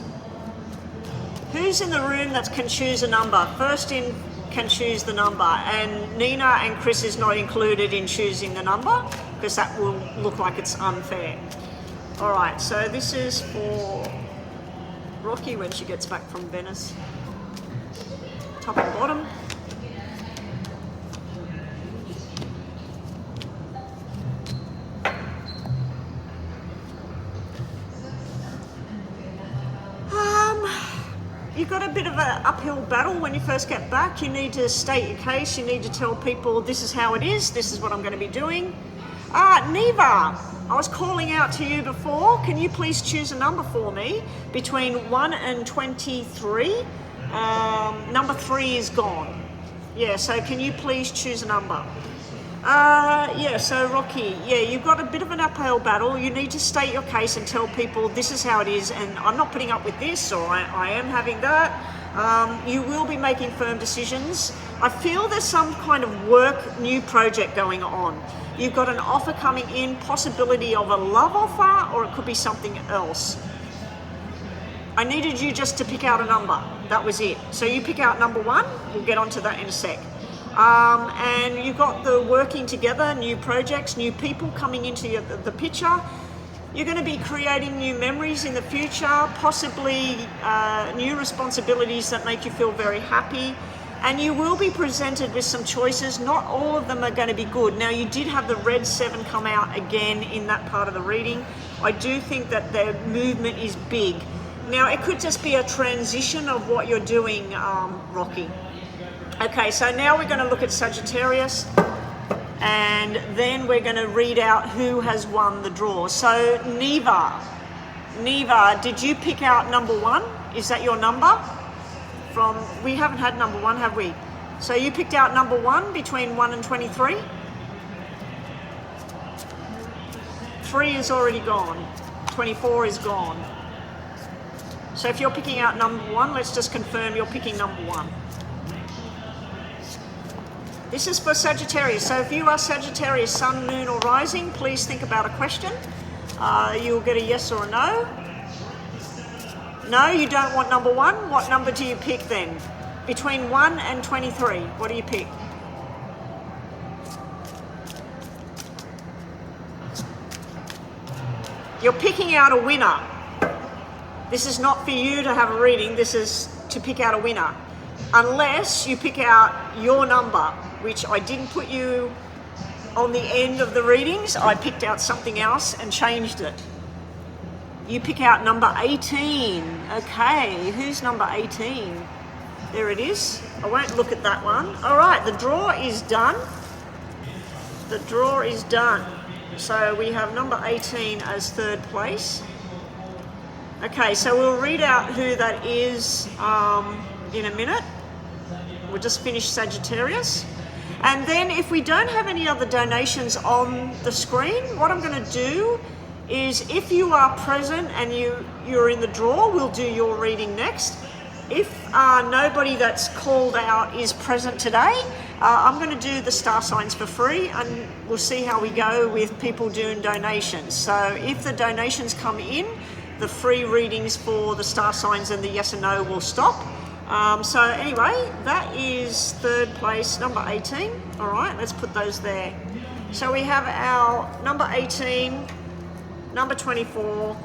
Who's in the room that can choose a number? First in can choose the number, and Nina and Chris is not included in choosing the number because that will look like it's unfair. All right, so this is for Rocky when she gets back from Venice. Top and bottom. You've got a bit of an uphill battle when you first get back. You need to state your case. You need to tell people this is how it is. This is what I'm going to be doing. Neva, I was calling out to you before. Can you please choose a number for me between 1 and 23? Number 3 is gone. Yeah, so can you please choose a number? Yeah, so Rocky, yeah, you've got a bit of an uphill battle. You need to state your case and tell people this is how it is, and I'm not putting up with this, or I am having that. You will be making firm decisions. I feel there's some kind of new project going on. You've got an offer coming in, possibility of a love offer, or it could be something else. I needed you just to pick out a number. That was it. So you pick out number 1. We'll get onto that in a sec. And you've got the working together, new projects, new people coming into the picture. You're going to be creating new memories in the future, possibly new responsibilities that make you feel very happy. And you will be presented with some choices. Not all of them are going to be good. Now, you did have the red 7 come out again in that part of the reading. I do think that the movement is big. Now, it could just be a transition of what you're doing, Rocky. Okay, so now we're going to look at Sagittarius, and then we're going to read out who has won the draw. So Neva, did you pick out number 1? Is that your number? We haven't had number 1, have we? So you picked out number 1 between 1 and 23? 3 is already gone. 24 is gone. So if you're picking out number 1, let's just confirm you're picking number 1. This is for Sagittarius. So if you are Sagittarius, Sun, Moon or Rising, please think about a question. You'll get a yes or a no. No, you don't want number 1. What number do you pick then? Between 1 and 23, what do you pick? You're picking out a winner. This is not for you to have a reading. This is to pick out a winner. Unless you pick out your number, which I didn't put you on the end of the readings. I picked out something else and changed it. You pick out number 18. Okay, who's number 18? There it is. I won't look at that one. All right, the draw is done. The draw is done. So we have number 18 as third place. Okay, so we'll read out who that is in a minute. We'll just finish Sagittarius. And then if we don't have any other donations on the screen, what I'm going to do is, if you are present and you're in the draw, we'll do your reading next. If nobody that's called out is present today, I'm going to do the star signs for free, and we'll see how we go with people doing donations. So if the donations come in, the free readings for the star signs and the yes and no will stop. So anyway, that is third place, number 18. All right, let's put those there. So we have our number 18, number 24,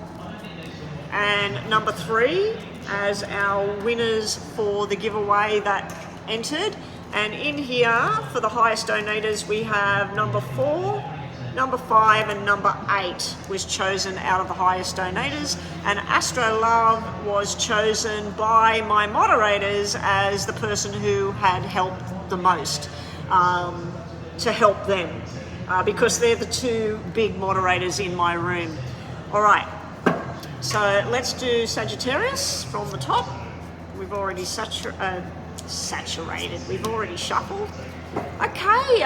and number 3 as our winners for the giveaway that entered. And in here, for the highest donators, we have number 4, number 5, and number 8 was chosen out of the highest donators. And Astro Love was chosen by my moderators as the person who had helped the most, to help them, because they're the 2 big moderators in my room. All right, so let's do Sagittarius from the top. We've already saturated, we've already shuffled. Okay,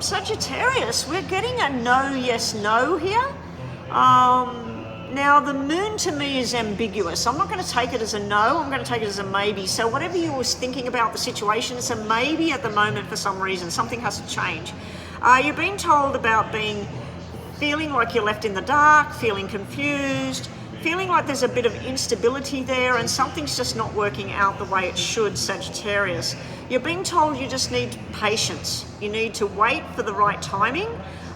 Sagittarius, we're getting a no, yes, no here. Now the moon to me is ambiguous. I'm not going to take it as a no, I'm going to take it as a maybe. So whatever you was thinking about the situation, it's a maybe at the moment for some reason. Something has to change. You're being told about feeling like you're left in the dark, feeling confused, feeling like there's a bit of instability there and something's just not working out the way it should, Sagittarius. You're being told you just need patience. You need to wait for the right timing.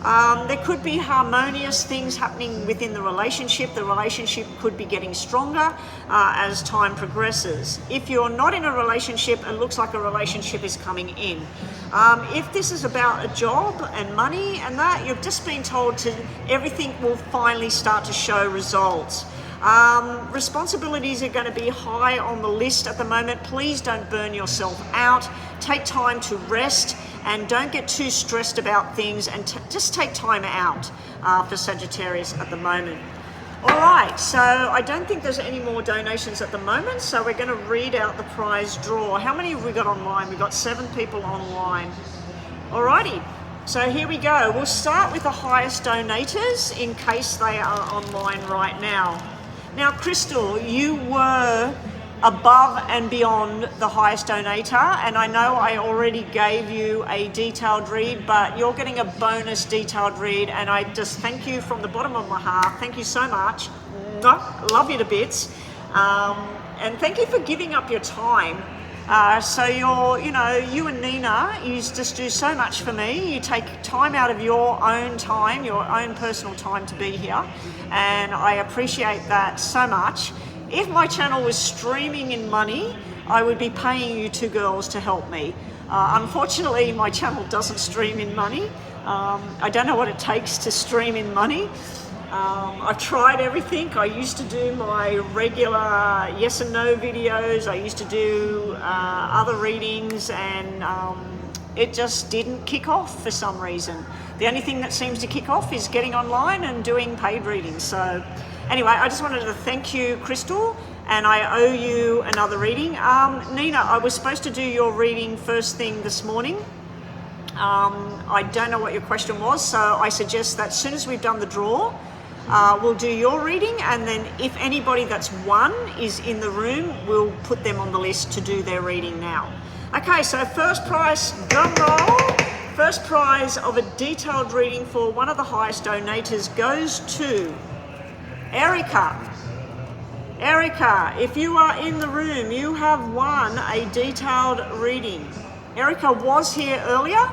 There could be harmonious things happening within the relationship. The relationship could be getting stronger as time progresses. If you're not in a relationship, it looks like a relationship is coming in. If this is about a job and money and that, you've just been told everything will finally start to show results. Responsibilities are going to be high on the list at the moment. Please don't burn yourself out. Take time to rest and don't get too stressed about things, and just take time out for Sagittarius at the moment. All right, so I don't think there's any more donations at the moment, so we're going to read out the prize draw. How many have we got online? We've got 7 people online. All righty, so here we go. We'll start with the highest donators in case they are online right now. Now, Crystal, you were above and beyond the highest donator, and I know I already gave you a detailed read, but you're getting a bonus detailed read, and I just thank you from the bottom of my heart. Thank you so much. Love you to bits. And thank you for giving up your time. So you and Nina, you just do so much for me. You take time out of your own time, your own personal time to be here, and I appreciate that so much. If my channel was streaming in money, I would be paying you 2 girls to help me. Unfortunately, my channel doesn't stream in money. I don't know what it takes to stream in money. I've tried everything. I used to do my regular yes and no videos. I used to do other readings, and it just didn't kick off for some reason. The only thing that seems to kick off is getting online and doing paid readings. So anyway, I just wanted to thank you, Crystal, and I owe you another reading. Nina, I was supposed to do your reading first thing this morning. I don't know what your question was, so I suggest that as soon as we've done the draw, we'll do your reading, and then if anybody that's won is in the room, we'll put them on the list to do their reading now. Okay, so first prize, drum roll. First prize of a detailed reading for one of the highest donators goes to Erica. Erica, if you are in the room, you have won a detailed reading. Erica was here earlier.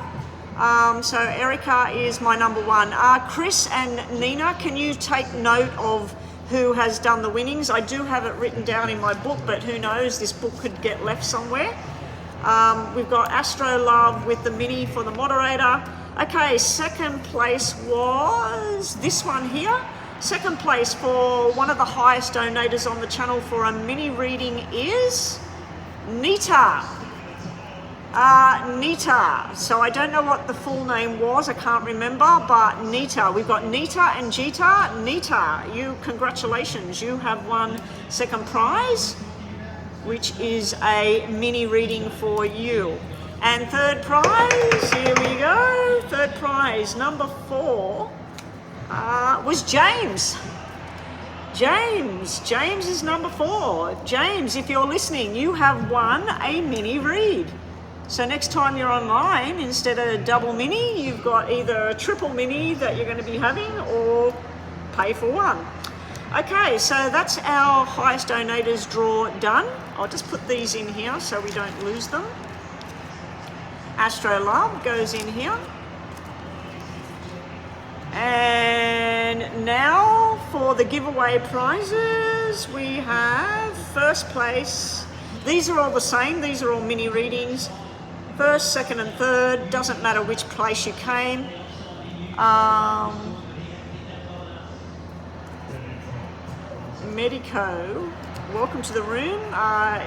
So Erica is my number 1. Chris and Nina, can you take note of who has done the winnings? I do have it written down in my book, but who knows, this book could get left somewhere. We've got Astro Love with the mini for the moderator. Okay, second place was this one here. Second place for one of the highest donators on the channel for a mini reading is Nita. Nita. So I don't know what the full name was, I can't remember, but Nita. We've got Nita and Jita. Nita, congratulations, you have won second prize, which is a mini reading for you. And third prize, here we go. Third prize, number 4, was James. James is number 4. James, if you're listening, you have won a mini read. So next time you're online, instead of a double mini, you've got either a triple mini that you're going to be having or pay for one. Okay, so that's our highest donators draw done. I'll just put these in here so we don't lose them. Astro Love goes in here. And now for the giveaway prizes, we have first place. These are all the same, these are all mini readings. First, second and third, doesn't matter which place you came. Medico, welcome to the room.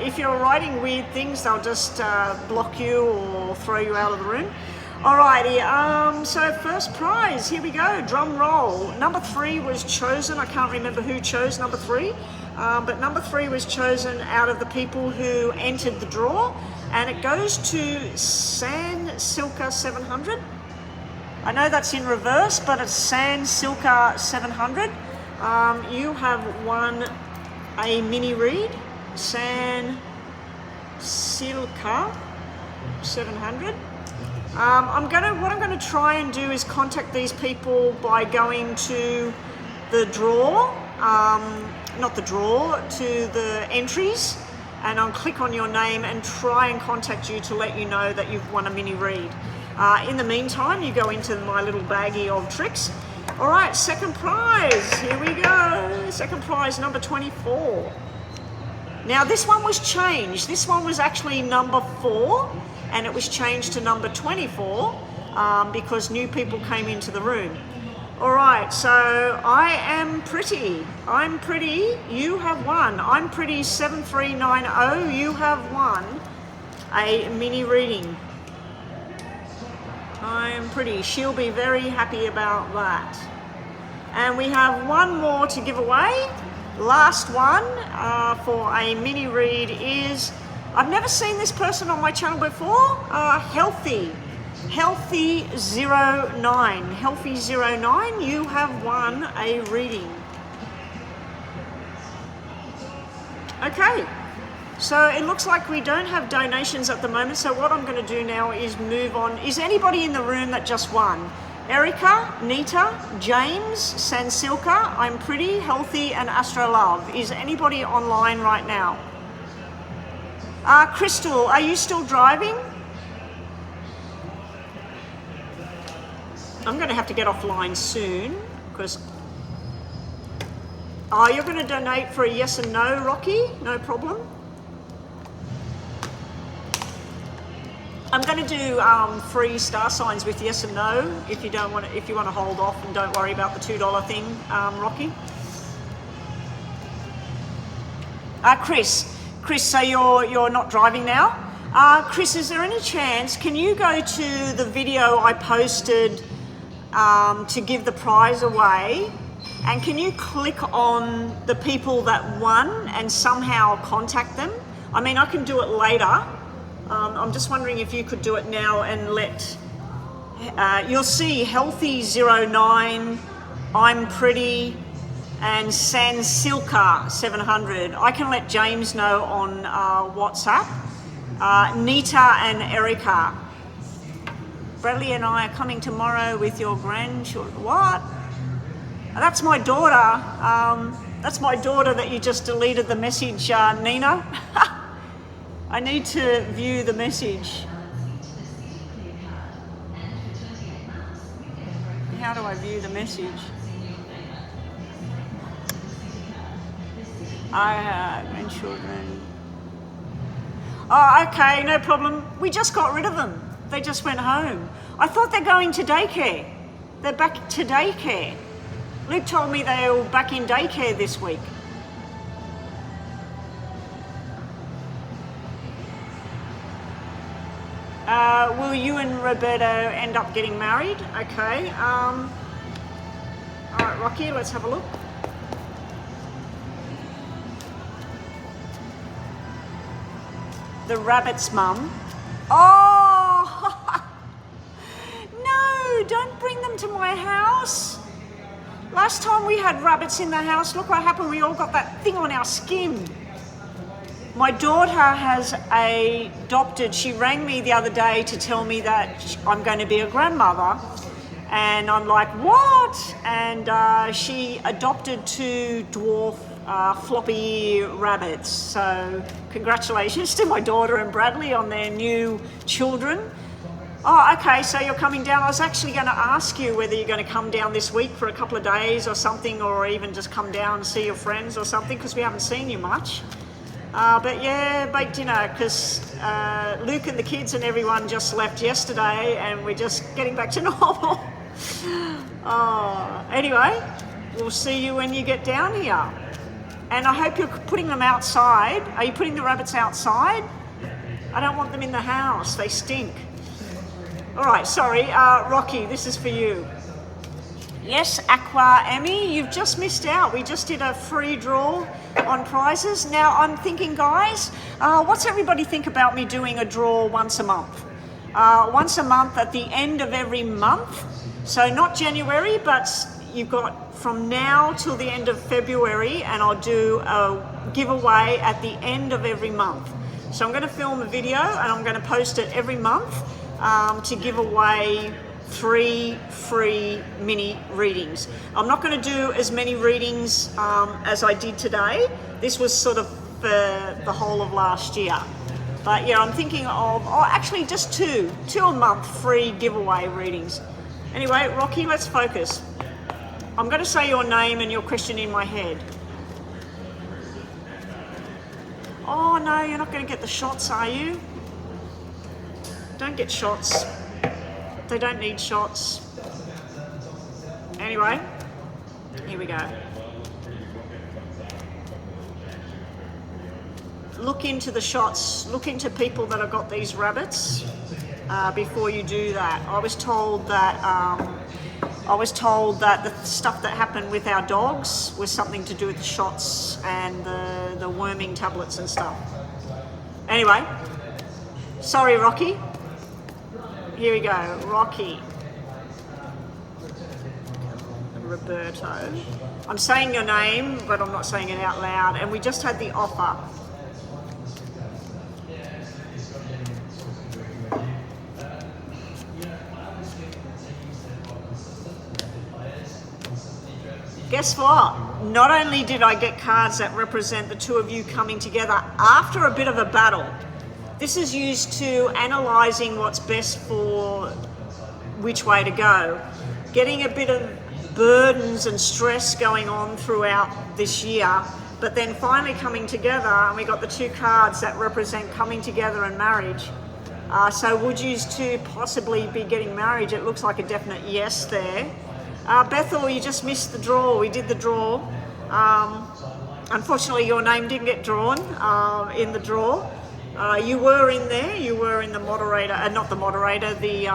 If you're writing weird things, they'll just block you or throw you out of the room. Alrighty, so first prize, here we go, drum roll. Number 3 was chosen, I can't remember who chose number 3, but number 3 was chosen out of the people who entered the draw, and it goes to San Silka 700. I know that's in reverse, but it's San Silka 700. You have won a mini read, San Silka 700. What I'm going to try and do is contact these people by going to the draw, to the entries, and I'll click on your name and try and contact you to let you know that you've won a mini read. In the meantime, you go into my little baggie of tricks. All right, second prize, here we go. Second prize, number 24. Now this one was changed. This one was actually number 4. And it was changed to number 24 because new people came into the room. All right, so I'm pretty, you have won. I'm pretty 7390, you have won a mini reading. I'm pretty, she'll be very happy about that. And we have one more to give away. Last one for a mini read is, I've never seen this person on my channel before. Healthy 09. Healthy 09, you have won a reading. Okay, so it looks like we don't have donations at the moment. So what I'm going to do now is move on. Is anybody in the room that just won? Erica, Nita, James, Sansilka, I'm Pretty, Healthy, and Astro Love. Is anybody online right now? Crystal, are you still driving? I'm going to have to get offline soon because... Oh, you're going to donate for a yes and no, Rocky? No problem. I'm going to do free star signs with yes and no if you don't want to, if you want to hold off and don't worry about the $2 thing, Rocky. Chris, so you're not driving now? Chris, is there any chance, can you go to the video I posted to give the prize away, and can you click on the people that won and somehow contact them? I mean, I can do it later. I'm just wondering if you could do it now and let, you'll see Healthy 09, I'm Pretty, and Sansilka 700. I can let James know on WhatsApp. Nita and Erica. Bradley and I are coming tomorrow with your grandchildren. What? That's my daughter. That's my daughter that you just deleted the message, Nina. I need to view the message. How do I view the message? I have grandchildren. Oh, okay, no problem. We just got rid of them. They just went home. I thought they're going to daycare. They're back to daycare. Luke told me they were back in daycare this week. Will you and Roberto end up getting married? Okay. All right, Rocky, let's have a look. The rabbit's mum. Oh! No, don't bring them to my house. Last time we had rabbits in the house, look what happened. We all got that thing on our skin. My daughter has adopted, she rang me the other day to tell me that I'm going to be a grandmother. And I'm like, what? And she adopted 2 dwarf floppy rabbits. So congratulations to my daughter and Bradley on their new children. Oh, okay, so you're coming down. I was actually going to ask you whether you're going to come down this week for a couple of days or something, or even just come down and see your friends or something, because we haven't seen you much. But yeah, baked dinner, because Luke and the kids and everyone just left yesterday and we're just getting back to normal. Oh, anyway, we'll see you when you get down here. And I hope you're putting them outside. Are you putting the rabbits outside? I don't want them in the house, they stink. All right, sorry, Rocky, this is for you. Yes, Aqua Emmy, you've just missed out. We just did a free draw on prizes. Now I'm thinking, guys, what's everybody think about me doing a draw once a month? Once a month at the end of every month. So not January, but you've got from now till the end of February, and I'll do a giveaway at the end of every month. So I'm going to film a video and I'm going to post it every month to give away 3 free mini readings. I'm not going to do as many readings as I did today. This was sort of for the whole of last year. But yeah, I'm thinking of, actually just two a month free giveaway readings. Anyway, Rocky, let's focus. I'm going to say your name and your question in my head. Oh no, you're not going to get the shots, are you? Don't get shots. They don't need shots. Anyway, here we go. Look into the shots. Look into people that have got these rabbits before you do that. I was told that the stuff that happened with our dogs was something to do with the shots and the worming tablets and stuff. Anyway, sorry, Rocky. Here we go, Rocky. Roberto. I'm saying your name, but I'm not saying it out loud. And we just had the offer. Guess what? Not only did I get cards that represent the 2 of you coming together after a bit of a battle. This is used to analysing what's best for which way to go. Getting a bit of burdens and stress going on throughout this year, but then finally coming together, and we got the 2 cards that represent coming together and marriage. So would you 2 possibly be getting married? It looks like a definite yes there. Bethel, you just missed the draw. We did the draw. Unfortunately, your name didn't get drawn in the draw. You were in there. You were in the moderator, not the moderator, the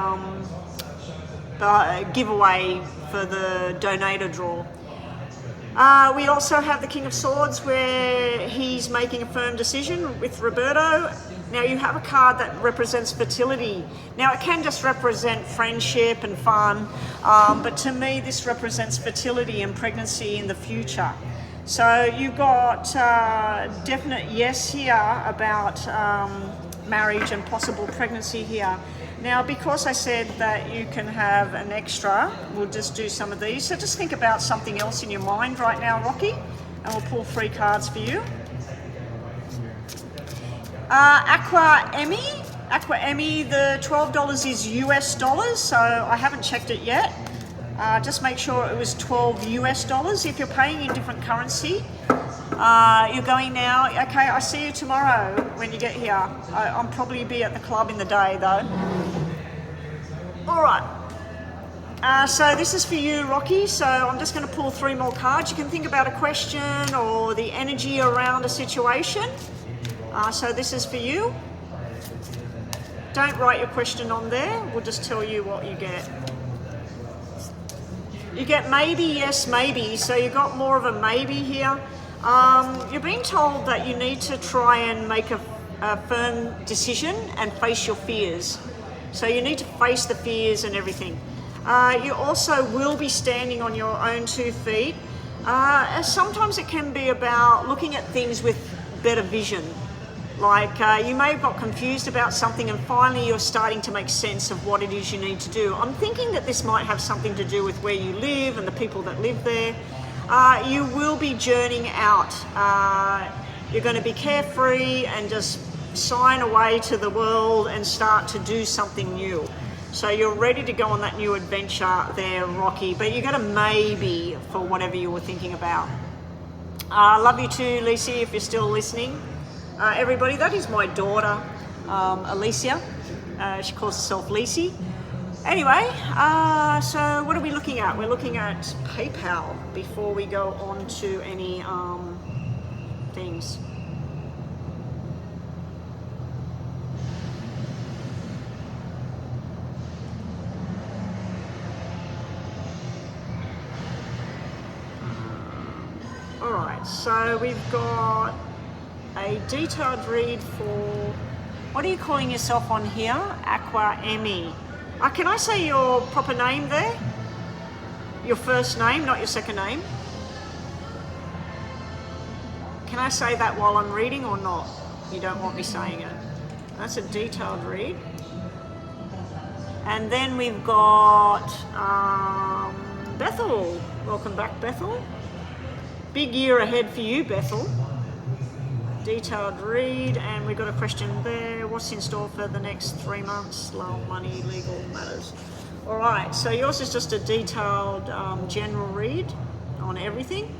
giveaway for the donator draw. We also have the King of Swords, where he's making a firm decision with Roberto. Now you have a card that represents fertility. Now it can just represent friendship and fun, but to me this represents fertility and pregnancy in the future. So you've got definite yes here about marriage and possible pregnancy here. Now, because I said that you can have an extra, we'll just do some of these. So just think about something else in your mind right now, Rocky, and we'll pull 3 cards for you. Aqua Emmy, the $12 is US dollars, so I haven't checked it yet. Just make sure it was $12 US. If you're paying in different currency, you're going now. Okay, I see you tomorrow when you get here. I'll probably be at the club in the day though. All right. So this is for you, Rocky. So I'm just going to pull 3 more cards. You can think about a question or the energy around a situation. So this is for you. don't write your question on there. We'll just tell you what you get. You get maybe, yes, maybe. So you got more of a maybe here. You're being told that you need to try and make a firm decision and face your fears. So you need to face the fears and everything. You also will be standing on your own 2 feet. Sometimes it can be about looking at things with better vision. Like you may have got confused about something and finally you're starting to make sense of what it is you need to do. I'm thinking that this might have something to do with where you live and the people that live there. You will be journeying out. You're going to be carefree and just sign away to the world and start to do something new. So you're ready to go on that new adventure there, Rocky, but you got a maybe for whatever you were thinking about. Love you too, Lisi, if you're still listening. Everybody, that is my daughter, Alicia. She calls herself Lisi. Anyway, so what are we looking at? We're looking at PayPal before we go on to any things. All right, so we've got a detailed read for, what are you calling yourself on here? Aqua Emmy. Can I say your proper name there? Your first name, not your second name? Can I say that while I'm reading or not? You don't want me saying it. That's a detailed read. And then we've got Bethel. Welcome back, Bethel. Big year ahead for you, Bethel. Detailed read, and we've got a question there. What's in store for the next 3 months? Love, money, legal matters. All right, so yours is just a detailed general read on everything.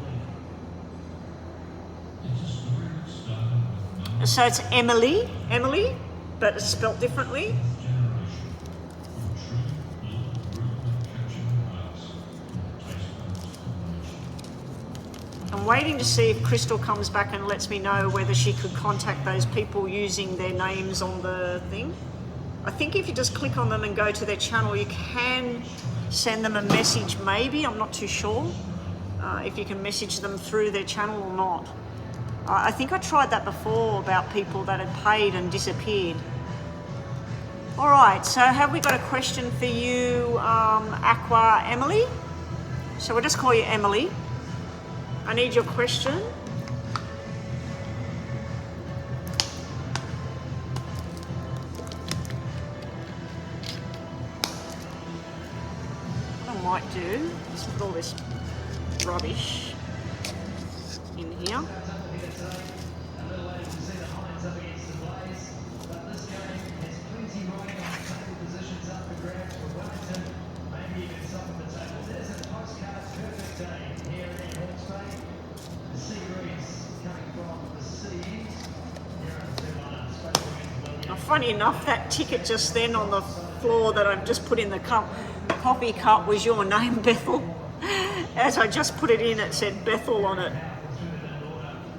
So it's Emily, but it's spelt differently. I'm waiting to see if Crystal comes back and lets me know whether she could contact those people using their names on the thing. I think if you just click on them and go to their channel, you can send them a message maybe. I'm not too sure if you can message them through their channel or not. I think I tried that before about people that had paid and disappeared. All right, so have we got a question for you, Aqua Emily? So we'll just call you Emily. I need your question. What I might do is put all this rubbish in here. Funny enough, that ticket just then on the floor that I've just put in the coffee cup was your name, Bethel. As I just put it in, it said Bethel on it.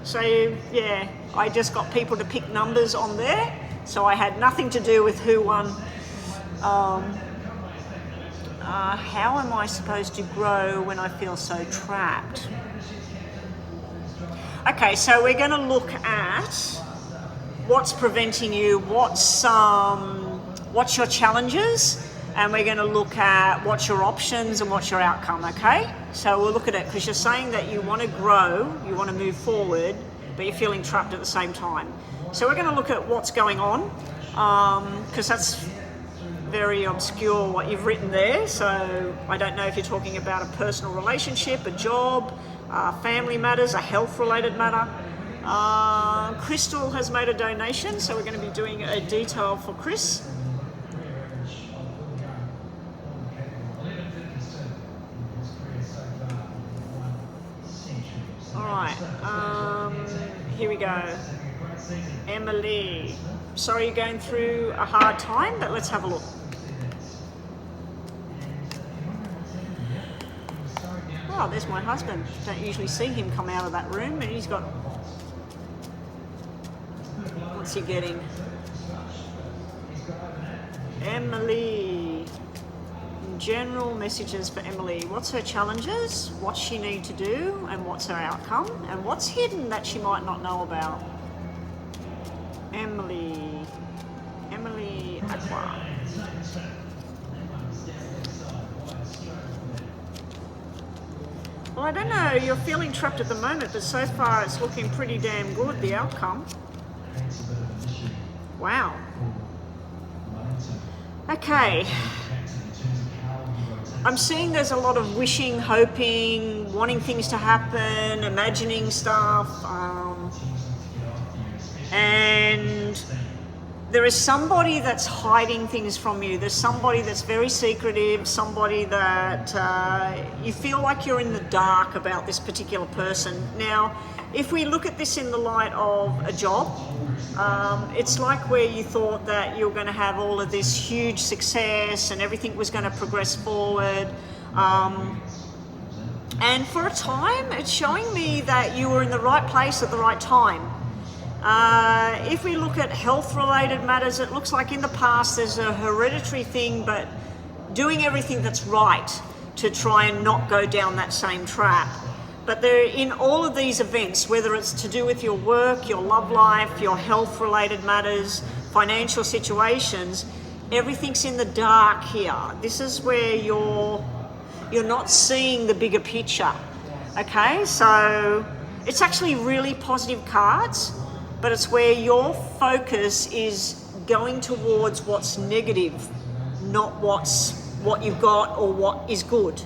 So yeah, I just got people to pick numbers on there, so I had nothing to do with who won. How am I supposed to grow when I feel so trapped? Okay, so we're going to look at what's preventing you, what's your challenges, and we're going to look at what's your options and what's your outcome, okay? So we'll look at it because you're saying that you want to grow, you want to move forward, but you're feeling trapped at the same time. So we're going to look at what's going on, because that's very obscure what you've written there. So I don't know if you're talking about a personal relationship, a job, family matters, a health-related matter. Crystal has made a donation, so we're going to be doing a detail for Chris. All right, here we go. Emily, sorry you're going through a hard time, but let's have a look. Oh, there's my husband. Don't usually see him come out of that room, and he's got... What's he getting? Emily. General messages for Emily. What's her challenges? What's she need to do? And what's her outcome? And what's hidden that she might not know about? Emily. Emily Aqua. Well, I don't know, you're feeling trapped at the moment, but so far it's looking pretty damn good, the outcome. Wow. Okay. I'm seeing there's a lot of wishing, hoping, wanting things to happen, imagining stuff, and there is somebody that's hiding things from you. There's somebody that's very secretive, somebody that you feel like you're in the dark about this particular person. Now, if we look at this in the light of a job, it's like where you thought that you're going to have all of this huge success and everything was going to progress forward. And for a time, it's showing me that you were in the right place at the right time. If we look at health-related matters, it looks like in the past there's a hereditary thing, but doing everything that's right to try and not go down that same trap. But there, in all of these events, whether it's to do with your work, your love life, your health-related matters, financial situations, everything's in the dark here. This is where you're not seeing the bigger picture. Okay, so it's actually really positive cards, but it's where your focus is going towards what's negative, not what you've got or what is good.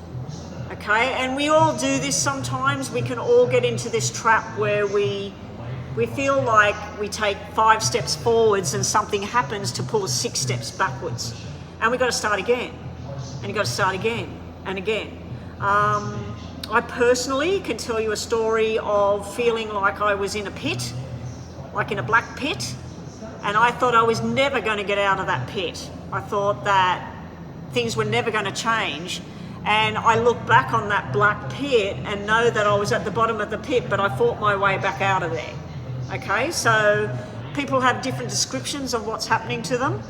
Okay, and we all do this sometimes. We can all get into this trap where we feel like we take 5 steps forwards and something happens to pull us 6 steps backwards. And we've got to start again. And you've got to start again and again. I personally can tell you a story of feeling like I was in a pit, like in a black pit, and I thought I was never going to get out of that pit. I thought that things were never going to change. And I look back on that black pit and know that I was at the bottom of the pit, but I fought my way back out of there. Okay, so people have different descriptions of what's happening to them.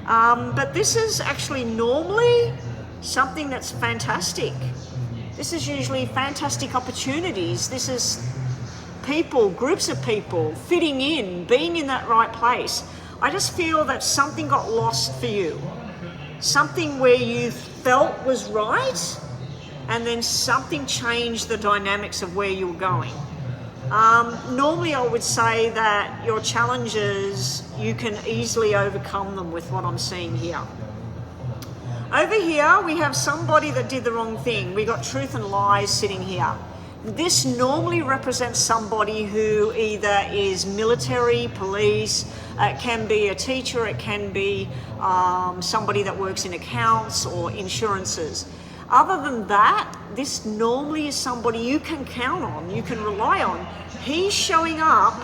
But this is actually normally something that's fantastic. This is usually fantastic opportunities. This is people, groups of people, fitting in, being in that right place. I just feel that something got lost for you. Something where you felt was right, and then something changed the dynamics of where you were going. Normally I would say that your challenges, you can easily overcome them with what I'm seeing here. Over here we have somebody that did the wrong thing. We got truth and lies sitting here. This normally represents somebody who either is military, police, it can be a teacher, it can be somebody that works in accounts or insurances. Other than that, this normally is somebody you can count on, you can rely on. He's showing up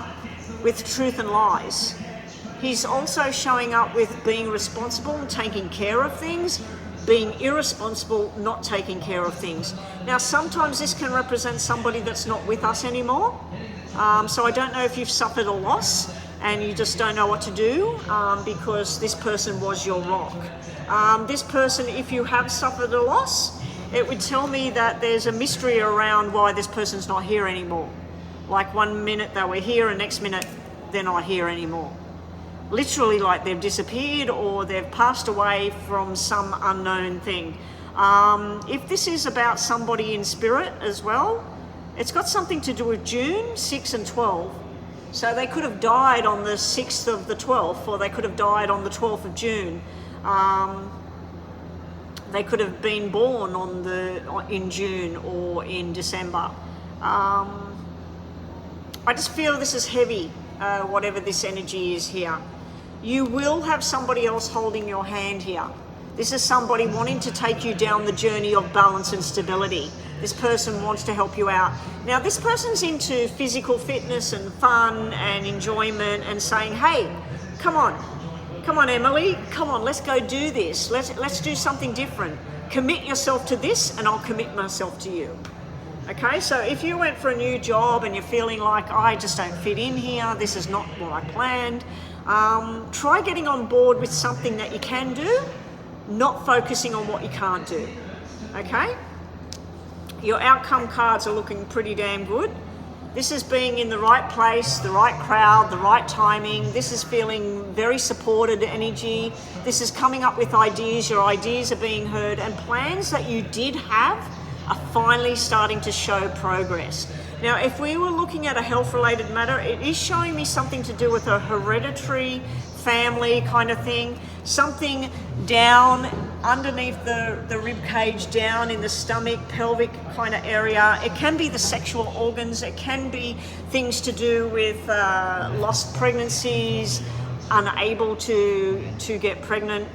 with truth and lies. He's also showing up with being responsible and taking care of things, being irresponsible, not taking care of things. Now, sometimes this can represent somebody that's not with us anymore. So I don't know if you've suffered a loss and you just don't know what to do because this person was your rock. This person, if you have suffered a loss, it would tell me that there's a mystery around why this person's not here anymore. Like one minute they were here and next minute they're not here anymore. Literally like they've disappeared or they've passed away from some unknown thing. If this is about somebody in spirit as well, it's got something to do with June 6 and 12. So they could have died on the 6th of the 12th, or they could have died on the 12th of June. They could have been born in June or in December. I just feel this is heavy, whatever this energy is here. You will have somebody else holding your hand here. This is somebody wanting to take you down the journey of balance and stability. This person wants to help you out. Now, this person's into physical fitness and fun and enjoyment and saying, hey, come on, Emily, come on, let's go do this. Let's do something different. Commit yourself to this and I'll commit myself to you. Okay, so if you went for a new job and you're feeling like, I just don't fit in here, this is not what I planned, Try getting on board with something that you can do, not focusing on what you can't do, okay? Your outcome cards are looking pretty damn good. This is being in the right place, the right crowd, the right timing. This is feeling very supported energy. This is coming up with ideas. Your ideas are being heard, and plans that you did have are finally starting to show progress. Now, if we were looking at a health-related matter, it is showing me something to do with a hereditary family kind of thing, something down underneath the rib cage, down in the stomach, pelvic kind of area. It can be the sexual organs. It can be things to do with lost pregnancies, unable to get pregnant.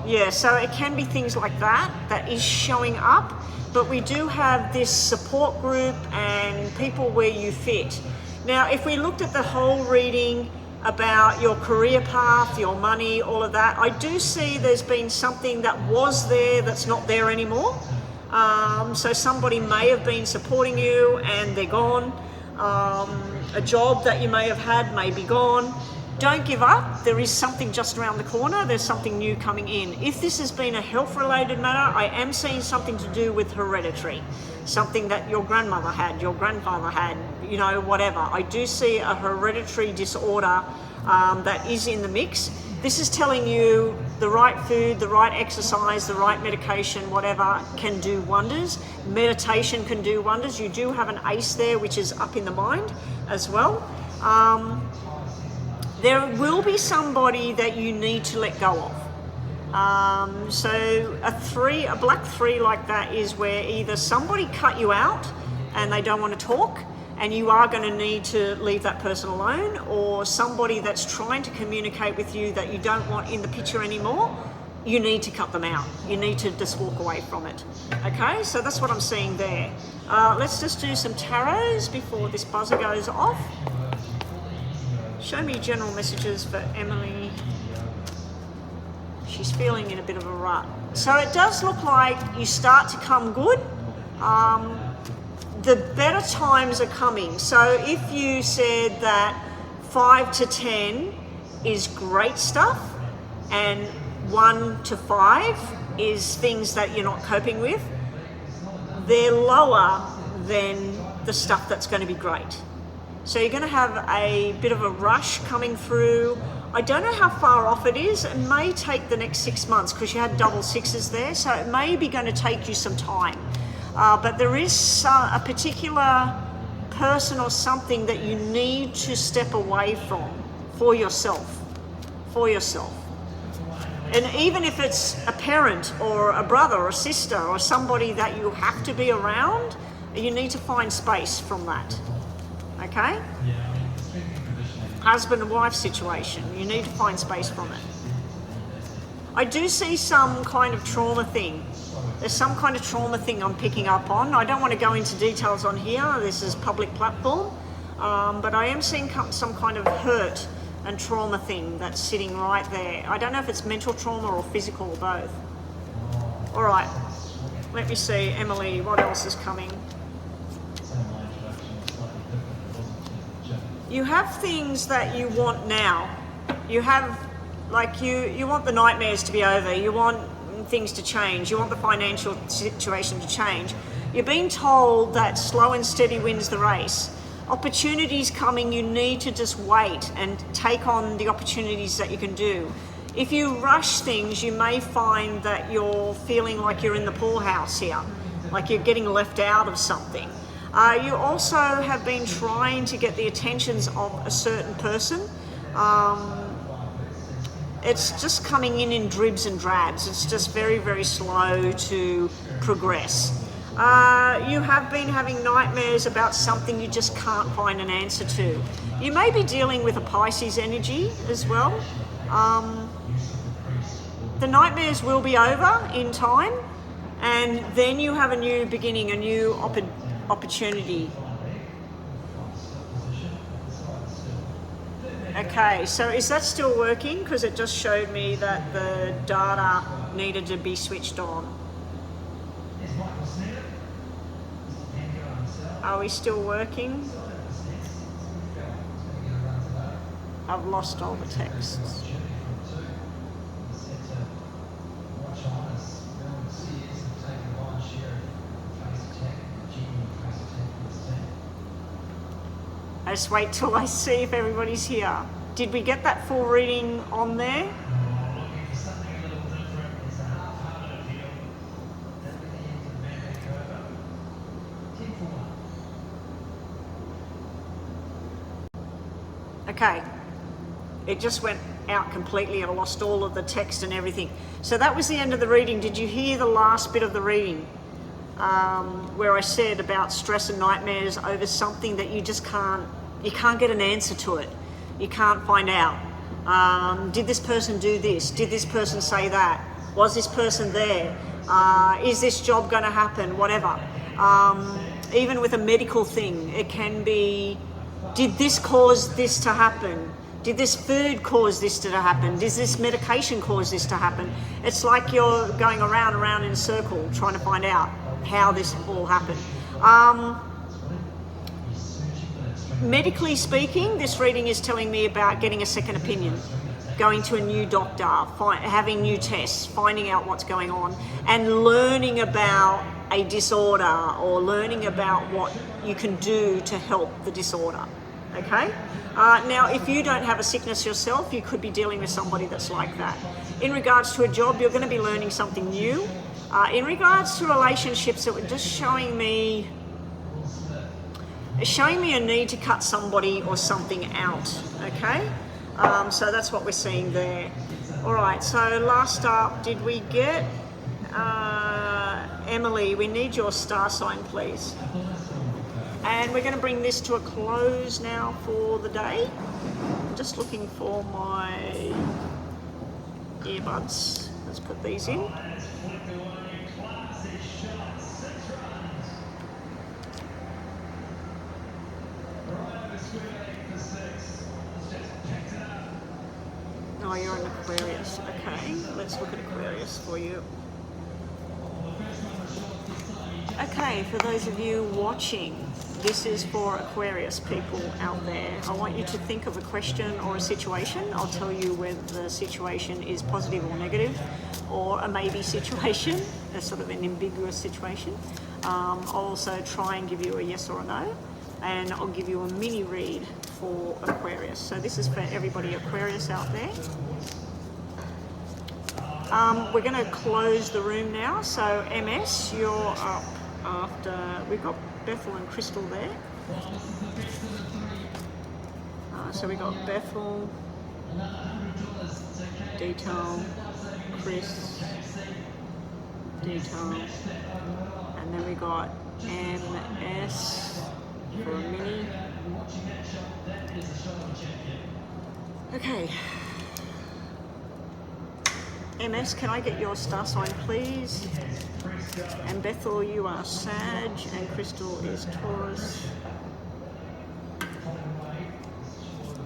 Yeah, so it can be things like that is showing up. But we do have this support group and people where you fit. Now, if we looked at the whole reading about your career path, your money, all of that, I do see there's been something that was there that's not there anymore. So somebody may have been supporting you and they're gone. A job that you may have had may be gone. Don't give up. There is something just around the corner. There's something new coming in. If this has been a health-related matter, I am seeing something to do with hereditary. Something that your grandmother had, your grandfather had, you know, whatever. I do see a hereditary disorder that is in the mix. This is telling you the right food, the right exercise, the right medication, whatever, can do wonders. Meditation can do wonders. You do have an ace there, which is up in the mind as well. There will be somebody that you need to let go of. So a black 3 like that is where either somebody cut you out and they don't want to talk and you are going to need to leave that person alone, or somebody that's trying to communicate with you that you don't want in the picture anymore, you need to cut them out. You need to just walk away from it. Okay, so that's what I'm seeing there. Let's just do some tarots before this buzzer goes off. Show me general messages for Emily. She's feeling in a bit of a rut. So it does look like you start to come good. The better times are coming. So if you said that 5 to 10 is great stuff and 1 to 5 is things that you're not coping with, they're lower than the stuff that's going to be great. So you're going to have a bit of a rush coming through. I don't know how far off it is. It may take the next 6 months because you had double 6s there. So it may be going to take you some time. But there is a particular person or something that you need to step away from for yourself. For yourself. And even if it's a parent or a brother or a sister or somebody that you have to be around, you need to find space from that. Okay? Husband and wife situation, you need to find space from it. I do see some kind of trauma thing. There's some kind of trauma thing I'm picking up on. I don't want to go into details on here. This is public platform. But I am seeing some kind of hurt and trauma thing that's sitting right there. I don't know if it's mental trauma or physical or both. All right. Let me see. Emily, what else is coming? You have things that you want now. You have, like, you want the nightmares to be over. You want things to change. You want the financial situation to change. You're being told that slow and steady wins the race. Opportunities coming, you need to just wait and take on the opportunities that you can do. If you rush things, you may find that you're feeling like you're in the poorhouse here, like you're getting left out of something. You also have been trying to get the attentions of a certain person. It's just coming in dribs and drabs. It's just very, very slow to progress. You have been having nightmares about something you just can't find an answer to. You may be dealing with a Pisces energy as well. The nightmares will be over in time, and then you have a new beginning, a new opportunity. Okay, so is that still working? Because it just showed me that the data needed to be switched on. Are we still working? I've lost all the texts. I just wait till I see if everybody's here. Did we get that full reading on there? Okay, it just went out completely. I lost all of the text and everything. So that was the end of the reading. Did you hear the last bit of the reading? Where I said about stress and nightmares over something that you just can't get an answer to it. You can't find out. Did this person do this? Did this person say that? Was this person there? Is this job going to happen? Whatever. Even with a medical thing, it can be, did this cause this to happen? Did this food cause this to happen? Does this medication cause this to happen? It's like you're going around and around in a circle trying to find out how this all happened. Medically speaking, this reading is telling me about getting a second opinion, going to a new doctor, having new tests, finding out what's going on, and learning about a disorder or learning about what you can do to help the disorder. Okay? Now, if you don't have a sickness yourself, you could be dealing with somebody that's like that. In regards to a job, you're going to be learning something new. In regards to relationships, it was just showing me a need to cut somebody or something out, okay? So that's what we're seeing there. All right, so last up, did we get Emily? We need your star sign, please. And we're going to bring this to a close now for the day. I'm just looking for my earbuds. Let's put these in. Oh, you're an Aquarius. Okay, let's look at Aquarius for you. Okay, for those of you watching, this is for Aquarius people out there. I want you to think of a question or a situation. I'll tell you whether the situation is positive or negative, or a maybe situation, a sort of an ambiguous situation. I'll also try and give you a yes or a no, and I'll give you a mini read for Aquarius. So this is for everybody Aquarius out there. We're going to close the room now. So MS, you're up after, we've got Bethel and Crystal there. So we got Bethel, Detail, Chris, Detail, and then we got MS for a mini. Okay. MS, can I get your star sign, please? And Bethel, you are Sag, and Crystal is Taurus.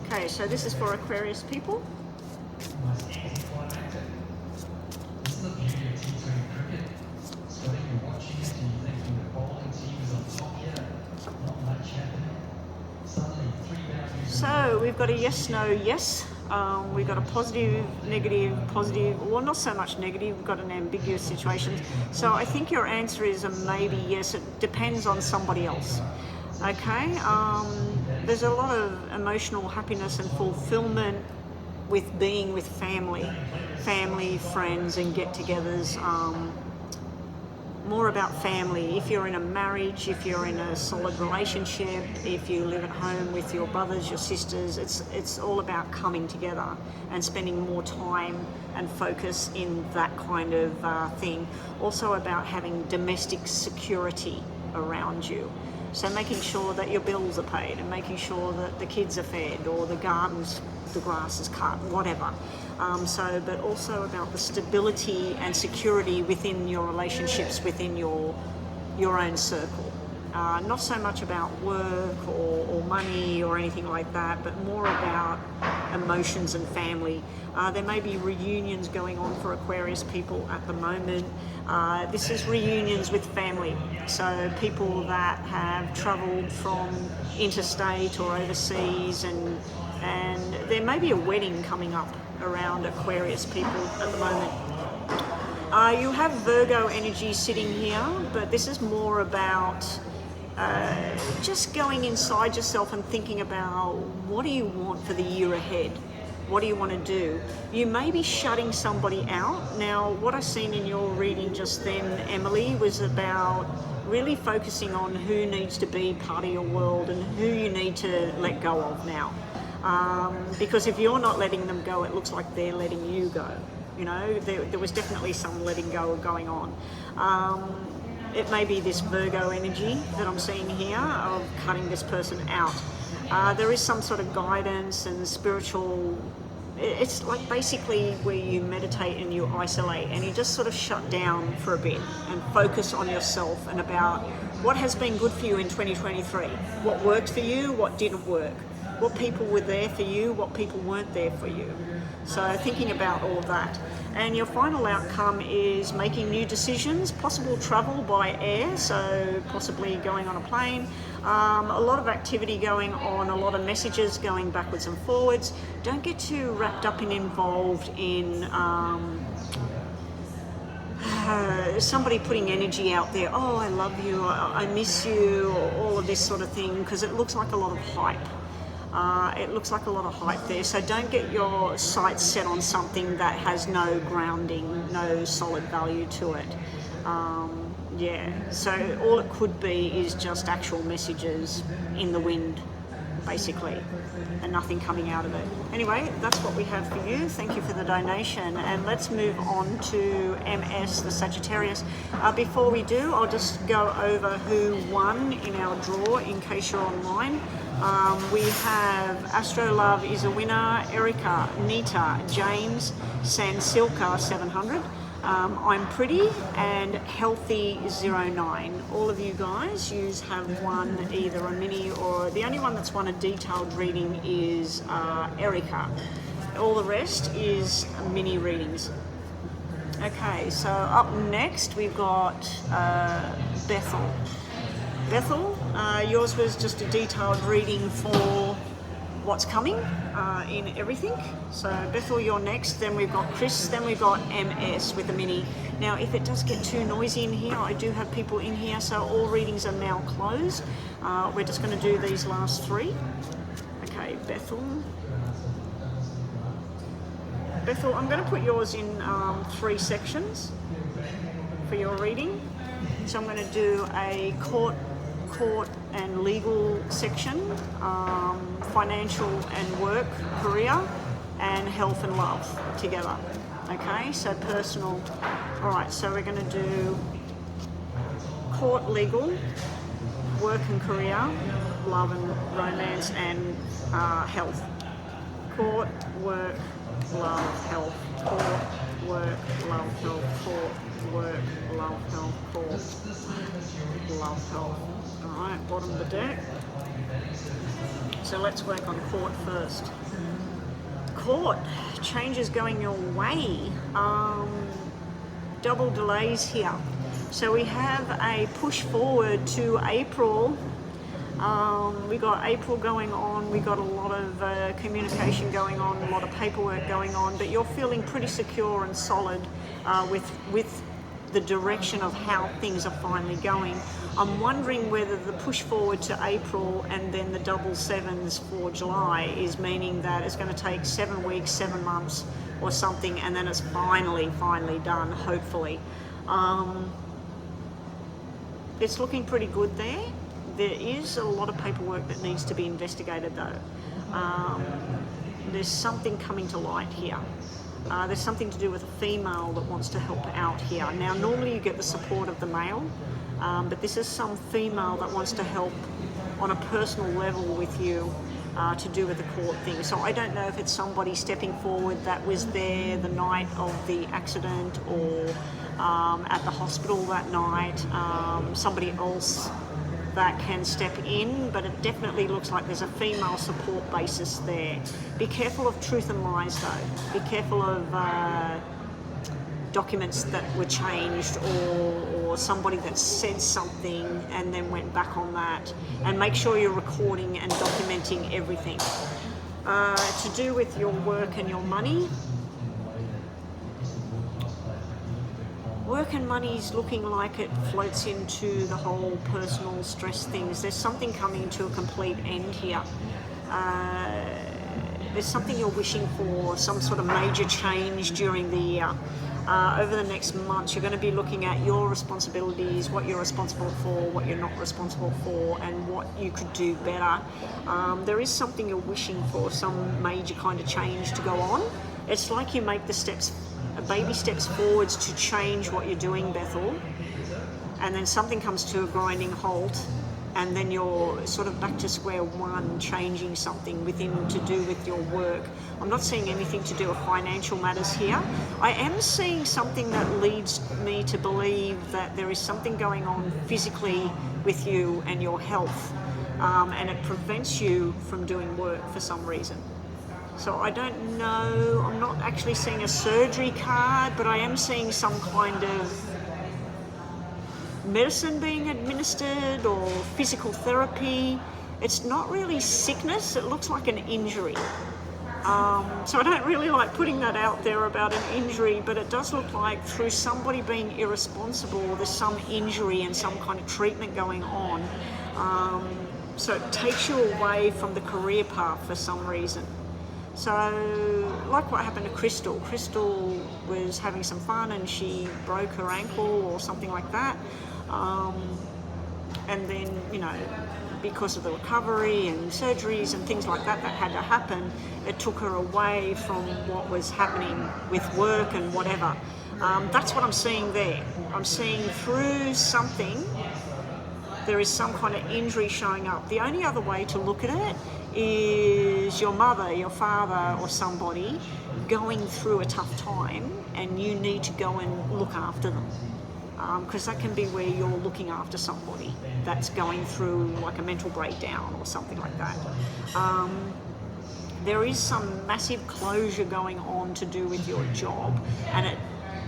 Okay, so this is for Aquarius people. So we've got a yes, no, yes. We've got a positive, negative, positive, well, not so much negative, we've got an ambiguous situation. So I think your answer is a maybe yes. It depends on somebody else. Okay? There's a lot of emotional happiness and fulfillment with being with family, friends, and get-togethers. More about family. If you're in a marriage, if you're in a solid relationship, if you live at home with your brothers, your sisters, it's all about coming together and spending more time and focus in that kind of thing. Also about having domestic security around you. So making sure that your bills are paid and making sure that the kids are fed or the gardens, the grass is cut, whatever. But also about the stability and security within your relationships, within your own circle. Not so much about work or money or anything like that, but more about emotions and family. There may be reunions going on for Aquarius people at the moment. This is reunions with family. So people that have travelled from interstate or overseas and and there may be a wedding coming up around Aquarius people at the moment. You have Virgo energy sitting here, but this is more about just going inside yourself and thinking about what do you want for the year ahead? What do you want to do? You may be shutting somebody out. Now, what I've seen in your reading just then, Emily, was about really focusing on who needs to be part of your world and who you need to let go of now. Because if you're not letting them go, it looks like they're letting you go. You know, there was definitely some letting go going on. It may be this Virgo energy that I'm seeing here of cutting this person out. There is some sort of guidance and spiritual, it's like basically where you meditate and you isolate and you just sort of shut down for a bit and focus on yourself and about what has been good for you in 2023, what worked for you, what didn't work, what people were there for you, what people weren't there for you. So thinking about all of that. And your final outcome is making new decisions, possible travel by air, so possibly going on a plane, a lot of activity going on, a lot of messages going backwards and forwards. Don't get too wrapped up and involved in somebody putting energy out there, oh, I love you, I miss you, or all of this sort of thing, because it looks like a lot of hype. It looks like a lot of hype there, so don't get your sights set on something that has no grounding, no solid value to it. So all it could be is just actual messages in the wind, basically, and nothing coming out of it. Anyway, that's what we have for you. Thank you for the donation, and let's move on to MS, the Sagittarius. Before we do, I'll just go over who won in our draw in case you're online. We have Astro Love is a winner, Erica, Nita, James, Sansilka 700, I'm Pretty, and Healthy 09. All of you guys, have won either a mini or the only one that's won a detailed reading is Erica. All the rest is mini readings. Okay, so up next we've got Bethel. Bethel, yours was just a detailed reading for what's coming in everything. So Bethel, you're next. Then we've got Chris. Then we've got MS with a mini. Now, if it does get too noisy in here, I do have people in here, so all readings are now closed. We're just going to do these last three. Okay, Bethel. Bethel, I'm going to put yours in 3 sections for your reading. So I'm going to do a court and legal section, financial and work, career, and health and love together. Okay, so personal. All right, so we're going to do court, legal, work and career, love and romance, and health. Court, work, love, health. Court, work, love, health. Court, work, love, health. Court, love, health. All right, bottom of the deck. So let's work on court first. Court, changes going your way. Double delays here. So we have a push forward to April. We got April going on, we got a lot of communication going on, a lot of paperwork going on, but you're feeling pretty secure and solid with the direction of how things are finally going. I'm wondering whether the push forward to April and then the double sevens for July is meaning that it's going to take 7 weeks, 7 months or something, and then it's finally done, hopefully. It's looking pretty good there. There is a lot of paperwork that needs to be investigated though. There's something coming to light here. There's something to do with a female that wants to help out here. Now, normally you get the support of the male, but this is some female that wants to help on a personal level with you to do with the court thing. So I don't know if it's somebody stepping forward that was there the night of the accident or at the hospital that night, somebody else that can step in, but it definitely looks like there's a female support basis there. Be careful of truth and lies though. Be careful of documents that were changed or somebody that said something and then went back on that, and make sure you're recording and documenting everything. to do with your work and your money. Work and money is looking like it floats into the whole personal stress things. There's something coming to a complete end here. There's something you're wishing for, some sort of major change during the year. Over the next months, you're going to be looking at your responsibilities, what you're responsible for, what you're not responsible for, and what you could do better. There is something you're wishing for, some major kind of change to go on. It's like you make the steps, baby steps forwards to change what you're doing, Bethel, and then something comes to a grinding halt, and then you're sort of back to square one, changing something within to do with your work. I'm not seeing anything to do with financial matters here. I am seeing something that leads me to believe that there is something going on physically with you and your health, and it prevents you from doing work for some reason. So I don't know, I'm not actually seeing a surgery card, but I am seeing some kind of medicine being administered or physical therapy. It's not really sickness, it looks like an injury. So I don't really like putting that out there about an injury, but it does look like through somebody being irresponsible, there's some injury and some kind of treatment going on. So it takes you away from the career path for some reason. So, like what happened to Crystal. Crystal was having some fun and she broke her ankle or something like that. And then, you know, because of the recovery and surgeries and things like that that had to happen, it took her away from what was happening with work and whatever. That's what I'm seeing there. I'm seeing through something, there is some kind of injury showing up. The only other way to look at it is your mother, your father, or somebody going through a tough time and you need to go and look after them. Because that can be where you're looking after somebody that's going through like a mental breakdown or something like that. There is some massive closure going on to do with your job, and it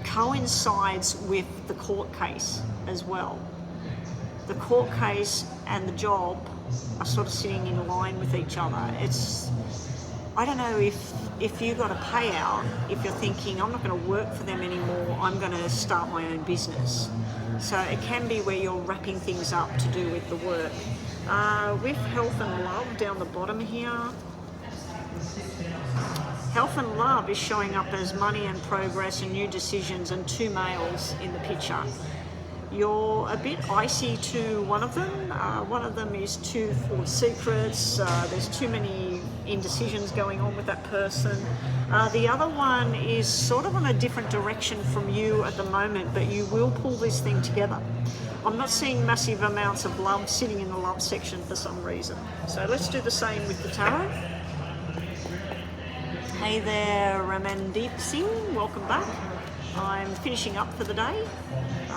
coincides with the court case as well. The court case and the job are sort of sitting in line with each other. I don't know if you got a payout, if you're thinking, I'm not going to work for them anymore, I'm going to start my own business. So it can be where you're wrapping things up to do with the work. With health and love down the bottom here, health and love is showing up as money and progress and new decisions and two males in the picture. You're a bit icy to one of them. One of them is too full of secrets. There's too many indecisions going on with that person. The other one is sort of on a different direction from you at the moment, but you will pull this thing together. I'm not seeing massive amounts of love sitting in the love section for some reason. So let's do the same with the tarot. Hey there, Ramandeep Singh, welcome back. I'm finishing up for the day.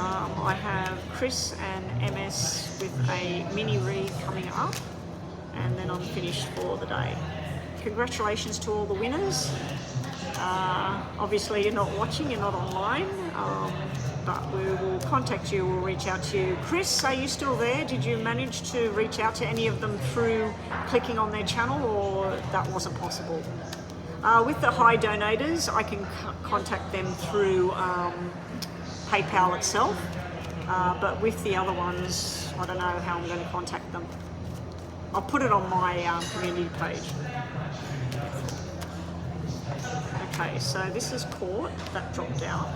I have Chris and MS with a mini read coming up, and then I'm finished for the day. Congratulations to all the winners. Obviously you're not watching, you're not online, but we will contact you, we'll reach out to you. Chris, are you still there? Did you manage to reach out to any of them through clicking on their channel, or that wasn't possible? With the high donators, I can contact them through PayPal itself, but with the other ones, I don't know how I'm going to contact them. I'll put it on my community page. Okay, so this is court, that dropped out.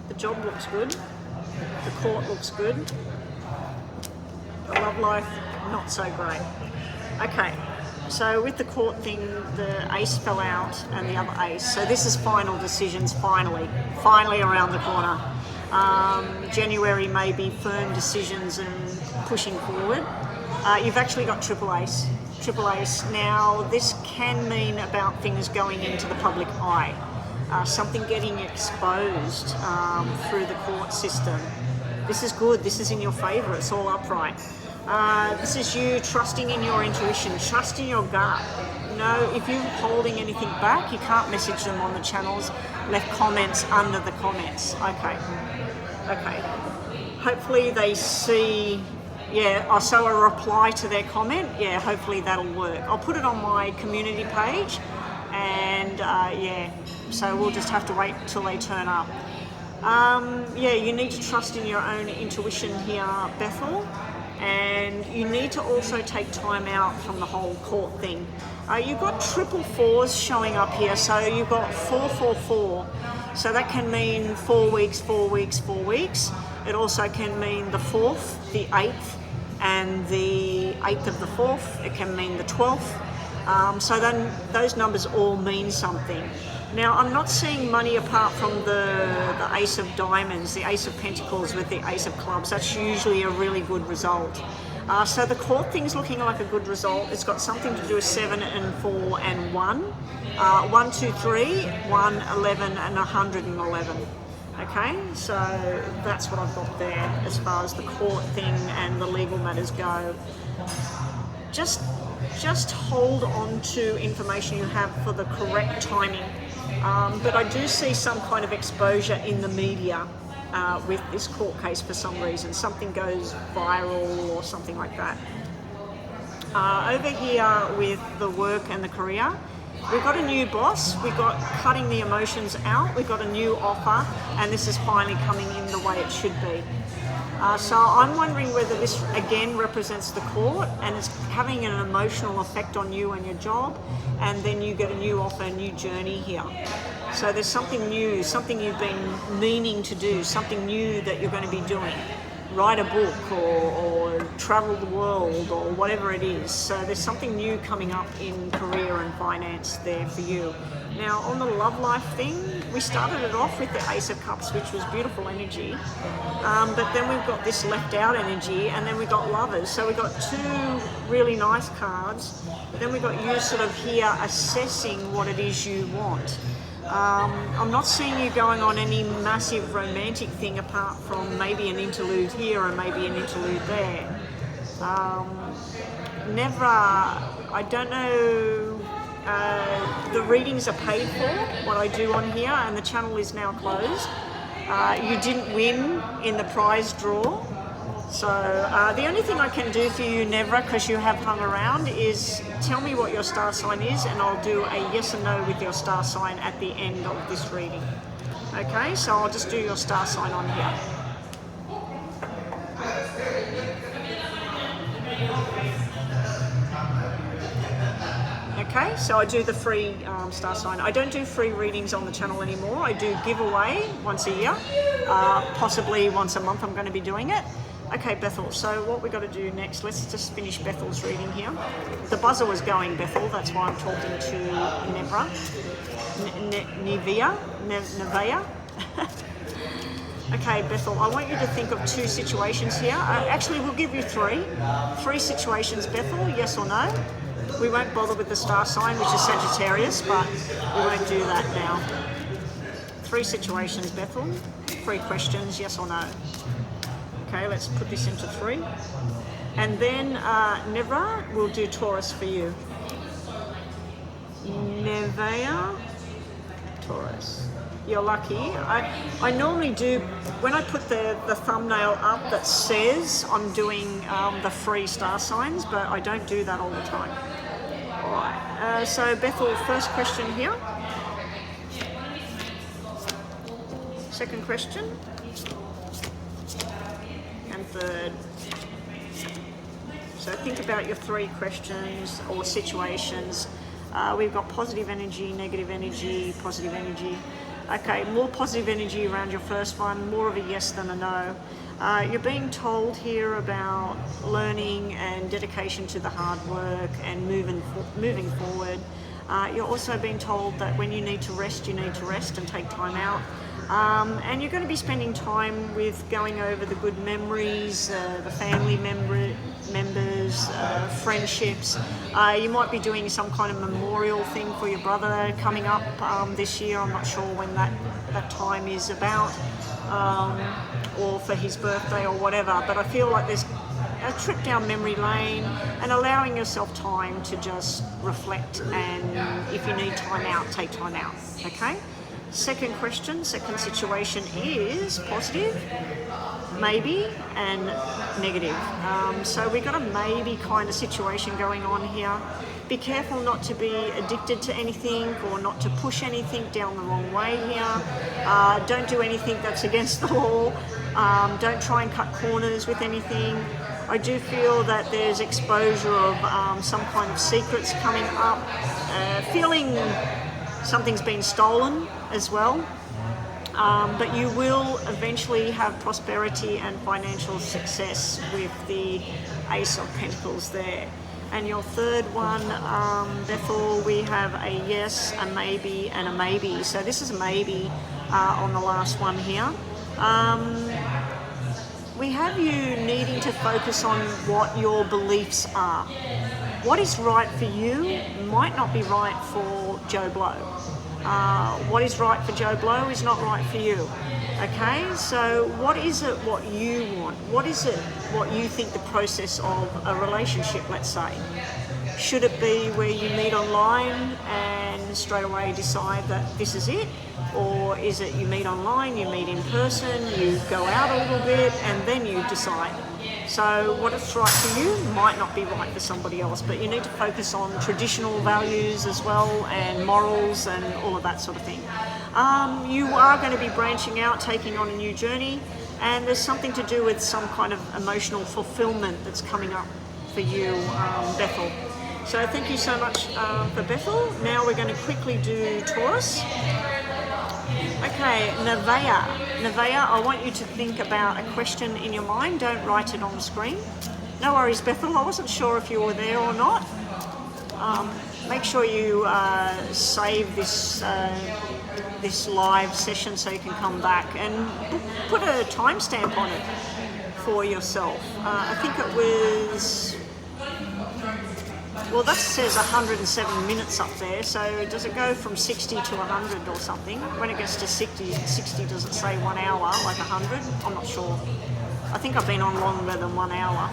The job looks good, the court looks good, the love life, not so great. Okay, so with the court thing, the ace fell out and the other ace. So this is final decisions, finally around the corner. January may be firm decisions and pushing forward. You've actually got triple ace. Now this can mean about things going into the public eye. Something getting exposed through the court system. This is good, this is in your favour, it's all upright. This is you trusting in your intuition, trusting your gut, know if you're holding anything back, you can't message them on the channels. Left comments under the comments. Okay. Hopefully they see, so a reply to their comment. Yeah, hopefully that'll work. I'll put it on my community page, and so we'll just have to wait till they turn up. You need to trust in your own intuition here, Bethel. And you need to also take time out from the whole court thing. You've got triple fours showing up here, so you've got 444. So that can mean 4 weeks, 4 weeks, 4 weeks. It also can mean the 4th, the 8th, and the 8th of the 4th. It can mean the 12th. So then those numbers all mean something. Now, I'm not seeing money apart from the Ace of Diamonds, the Ace of Pentacles with the Ace of Clubs. That's usually a really good result. So the court thing's looking like a good result. It's got something to do with 7 and 4 and 1. 1, 2, 3, 1, 11 and 111. Okay, so that's what I've got there as far as the court thing and the legal matters go. Just hold on to information you have for the correct timing. But I do see some kind of exposure in the media with this court case for some reason. Something goes viral or something like that. Over here with the work and the career, we've got a new boss, we've got cutting the emotions out, we've got a new offer, and this is finally coming in the way it should be. So I'm wondering whether this again represents the court and it's having an emotional effect on you and your job, and then you get a new offer, a new journey here. So there's something new, something you've been meaning to do, something new that you're going to be doing. Write a book or travel the world or whatever it is. So there's something new coming up in career and finance there for you. Now on the love life thing, we started it off with the Ace of Cups, which was beautiful energy, but then we've got this left out energy, and then we've got Lovers. So we've got two really nice cards, but then we've got you sort of here assessing what it is you want. I'm not seeing you going on any massive romantic thing apart from maybe an interlude here and maybe an interlude there. I don't know, the readings are paid for, what I do on here, and the channel is now closed. You didn't win in the prize draw. So the only thing I can do for you, Nevra, because you have hung around, is tell me what your star sign is, and I'll do a yes or no with your star sign at the end of this reading. Okay, so I'll just do your star sign on here. Okay, so I do the free star sign. I don't do free readings on the channel anymore. I do giveaway once a year, possibly once a month I'm going to be doing it. Okay, Bethel, so what we've got to do next, let's just finish Bethel's reading here. The buzzer was going, Bethel, that's why I'm talking to Nebra. Nevea. Okay, Bethel, I want you to think of two situations here. Actually, we'll give you three. Three situations, Bethel, yes or no. We won't bother with the star sign, which is Sagittarius, but we won't do that now. Three situations, Bethel. Three questions, yes or no. Okay, let's put this into 3. And then Nevra will do Taurus for you. Nevea, Taurus. You're lucky. I normally do, when I put the thumbnail up that says I'm doing the free star signs, but I don't do that all the time. All right, so Bethel, first question here. Second question. Third. So think about your 3 questions or situations. We've got positive energy, negative energy, positive energy. Okay, more positive energy around your first one, more of a yes than a no. You're being told here about learning and dedication to the hard work and moving forward. You're also being told that when you need to rest and take time out. And you're going to be spending time with going over the good memories, the family members, friendships. You might be doing some kind of memorial thing for your brother coming up this year. I'm not sure when that time is about, or for his birthday or whatever. But I feel like there's a trip down memory lane and allowing yourself time to just reflect, and if you need time out, take time out, okay? Second question, second situation is positive, maybe, and negative. So we've got a maybe kind of situation going on here. Be careful not to be addicted to anything or not to push anything down the wrong way here. Don't do anything that's against the law. Don't try and cut corners with anything. I do feel that there's exposure of some kind of secrets coming up. Feeling something's been stolen as well. But you will eventually have prosperity and financial success with the Ace of Pentacles there. And your third one, Bethel, we have a yes, a maybe, and a maybe. So this is a maybe on the last one here. We have you needing to focus on what your beliefs are. What is right for you might not be right for Joe Blow. What is right for Joe Blow is not right for you. Okay, so what is it what you want? What is it what you think the process of a relationship, let's say? Should it be where you meet online and straight away decide that this is it? Or is it you meet online, you meet in person, you go out a little bit, and then you decide? So what is right for you might not be right for somebody else, but you need to focus on traditional values as well, and morals and all of that sort of thing. You are going to be branching out, taking on a new journey, and there's something to do with some kind of emotional fulfillment that's coming up for you, Bethel. So thank you so much for Bethel. Now we're going to quickly do Taurus. Okay, Nevaeh. Nevaeh, I want you to think about a question in your mind. Don't write it on the screen. No worries, Bethel. I wasn't sure if you were there or not. Make sure you save this this live session so you can come back and put a timestamp on it for yourself. I think it was... Well, that says 107 minutes up there, so does it go from 60 to 100 or something? When it gets to 60, does it say 1 hour, like 100? I'm not sure. I think I've been on longer than 1 hour.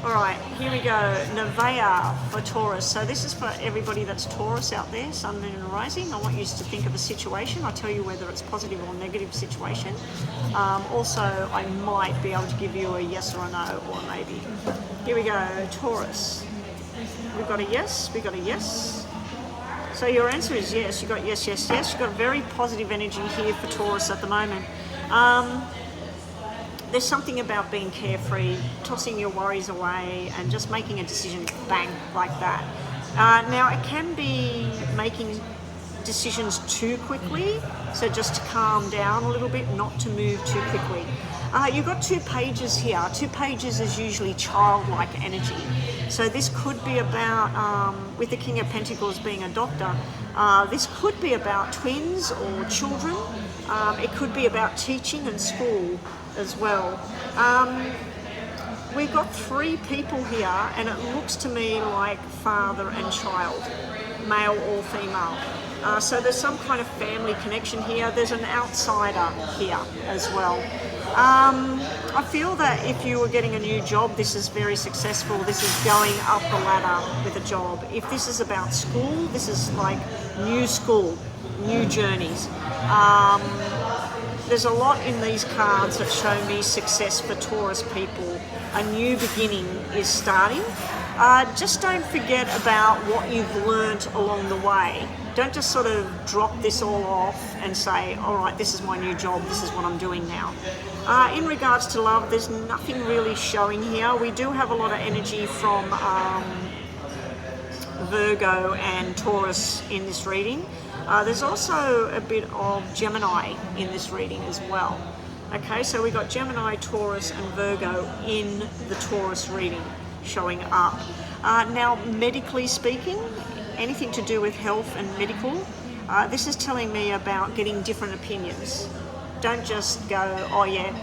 All right, here we go. Nevaeh for Taurus. So this is for everybody that's Taurus out there, Sun, Moon and Rising. I want you to think of a situation. I'll tell you whether it's positive or negative situation. Also, I might be able to give you a yes or a no, or maybe. Here we go, Taurus. We've got a yes, we've got a yes. So your answer is yes. You've got yes, yes, yes. You've got very positive energy here for Taurus at the moment. There's something about being carefree, tossing your worries away and just making a decision, bang, like that. Now, it can be making decisions too quickly, so just to calm down a little bit, not to move too quickly. You've got 2 pages here. 2 pages is usually childlike energy. So this could be about, with the King of Pentacles being a doctor, this could be about twins or children. It could be about teaching and school as well. We've got 3 people here, and it looks to me like father and child, male or female. So there's some kind of family connection here. There's an outsider here as well. I feel that if you were getting a new job, this is very successful. This is going up the ladder with a job. If this is about school, this is like new school, new journeys. There's a lot in these cards that show me success for Taurus people. A new beginning is starting. Just don't forget about what you've learnt along the way. Don't just sort of drop this all off and say, all right, this is my new job, this is what I'm doing now. In regards to love, there's nothing really showing here. We do have a lot of energy from Virgo and Taurus in this reading. There's also a bit of Gemini in this reading as well. Okay, so we got Gemini, Taurus and Virgo in the Taurus reading showing up. Now, medically speaking, anything to do with health and medical, this is telling me about getting different opinions. Don't just go, oh yeah,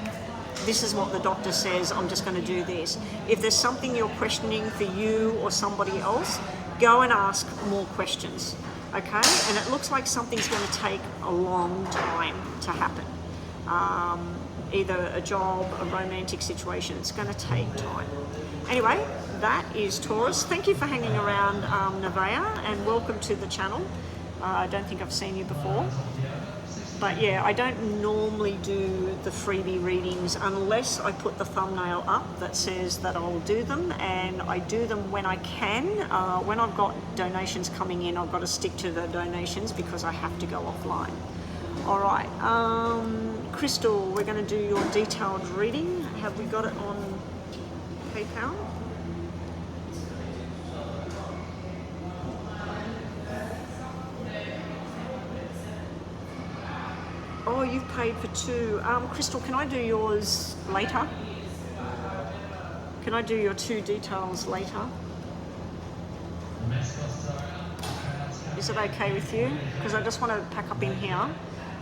this is what the doctor says, I'm just going to do this. If there's something you're questioning for you or somebody else, go and ask more questions, okay? And it looks like something's going to take a long time to happen. either a job, a romantic situation. It's going to take time. Anyway, that is Taurus. Thank you for hanging around, Nevaeh, and welcome to the channel. I don't think I've seen you before. But yeah, I don't normally do the freebie readings unless I put the thumbnail up that says that I'll do them, and I do them when I can. When I've got donations coming in, I've got to stick to the donations because I have to go offline. All right, Crystal, we're going to do your detailed reading. Have we got it on PayPal? Oh, you've paid for two. Crystal, can I do yours later? Can I do your 2 details later? Is it okay with you? Because I just want to pack up in here.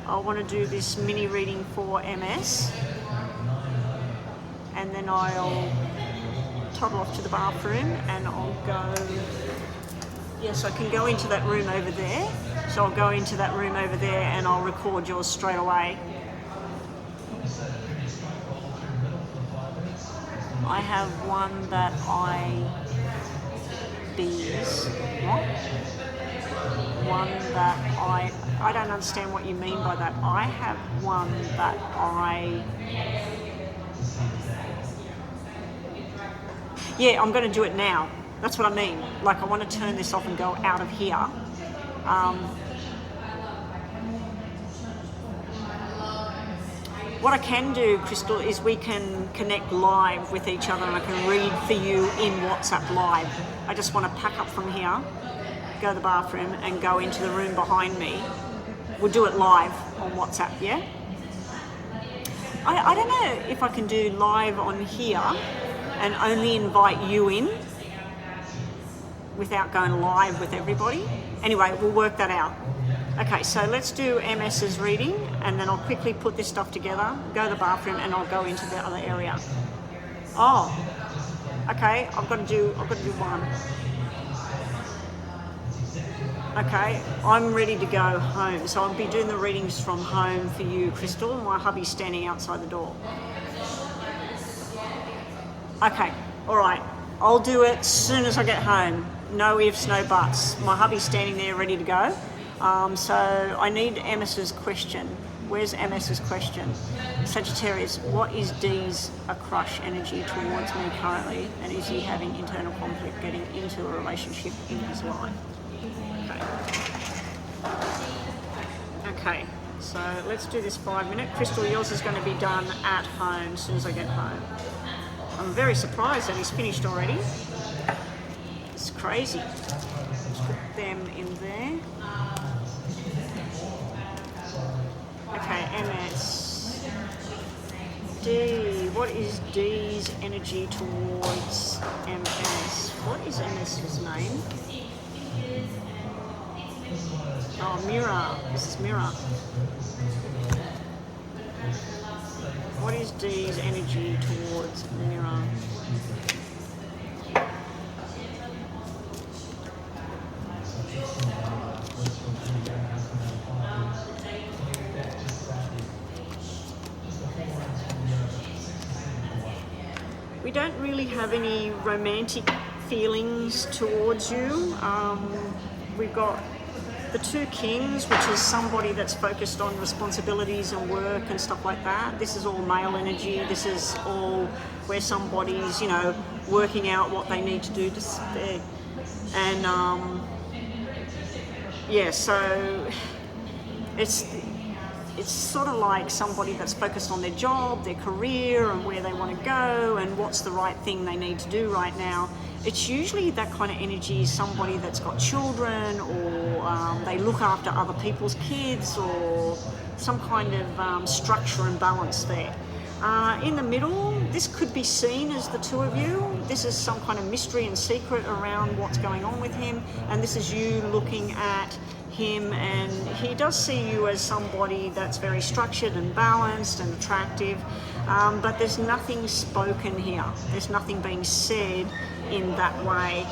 I want to do this mini reading for MS. And then I'll toddle off to the bathroom and I'll go... Yes, I can go into that room over there. So I'll go into that room over there and I'll record yours straight away. I have one that one that I don't understand what you mean by that. I have one that yeah, I'm going to do it now. That's what I mean. Like, I want to turn this off and go out of here. What I can do, Crystal, is we can connect live with each other and I can read for you in WhatsApp live. I just want to pack up from here, go to the bathroom and go into the room behind me. We'll do it live on WhatsApp, yeah? I don't know if I can do live on here and only invite you in without going live with everybody. Anyway, we'll work that out. Okay, so let's do MS's reading and then I'll quickly put this stuff together, go to the bathroom and I'll go into the other area. Oh, okay, I've got to do one. Okay, I'm ready to go home. So I'll be doing the readings from home for you, Crystal. My hubby's standing outside the door. Okay, all right, I'll do it as soon as I get home. No ifs, no buts. My hubby's standing there ready to go. So I need MS's question. Where's MS's question? Sagittarius, what is D's a crush energy towards me currently, and is he having internal conflict getting into a relationship in his life? Okay, so let's do this 5-minute. Crystal, yours is going to be done at home as soon as I get home. I'm very surprised that he's finished already. It's crazy. Let's put them in there. Okay, MS. D. What is D's energy towards MS? What is MS's name? Oh, Mira. This is Mira. What is D's energy towards Mira? We don't really have any romantic feelings towards you. We've got the 2 kings, which is somebody that's focused on responsibilities and work and stuff like that. This is all male energy. This is all where somebody's, you know, working out what they need to do to stay. And yeah, so it's sort of like somebody that's focused on their job, their career, and where they want to go, and what's the right thing they need to do right now. It's usually that kind of energy, somebody that's got children, or they look after other people's kids, or some kind of structure and balance there. In the middle, this could be seen as the 2 of you. This is some kind of mystery and secret around what's going on with him, and this is you looking at him, and he does see you as somebody that's very structured and balanced and attractive, but there's nothing spoken here. There's nothing being said. in that way.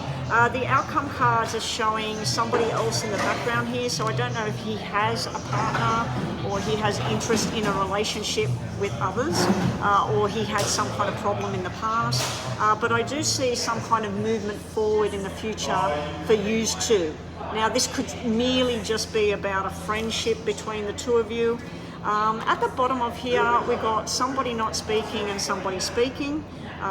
The outcome cards are showing somebody else in the background here, so I don't know if he has a partner or he has interest in a relationship with others, or he had some kind of problem in the past, but I do see some kind of movement forward in the future for you two. Now this could merely just be about a friendship between the two of you. At the bottom of here we've got somebody not speaking and somebody speaking.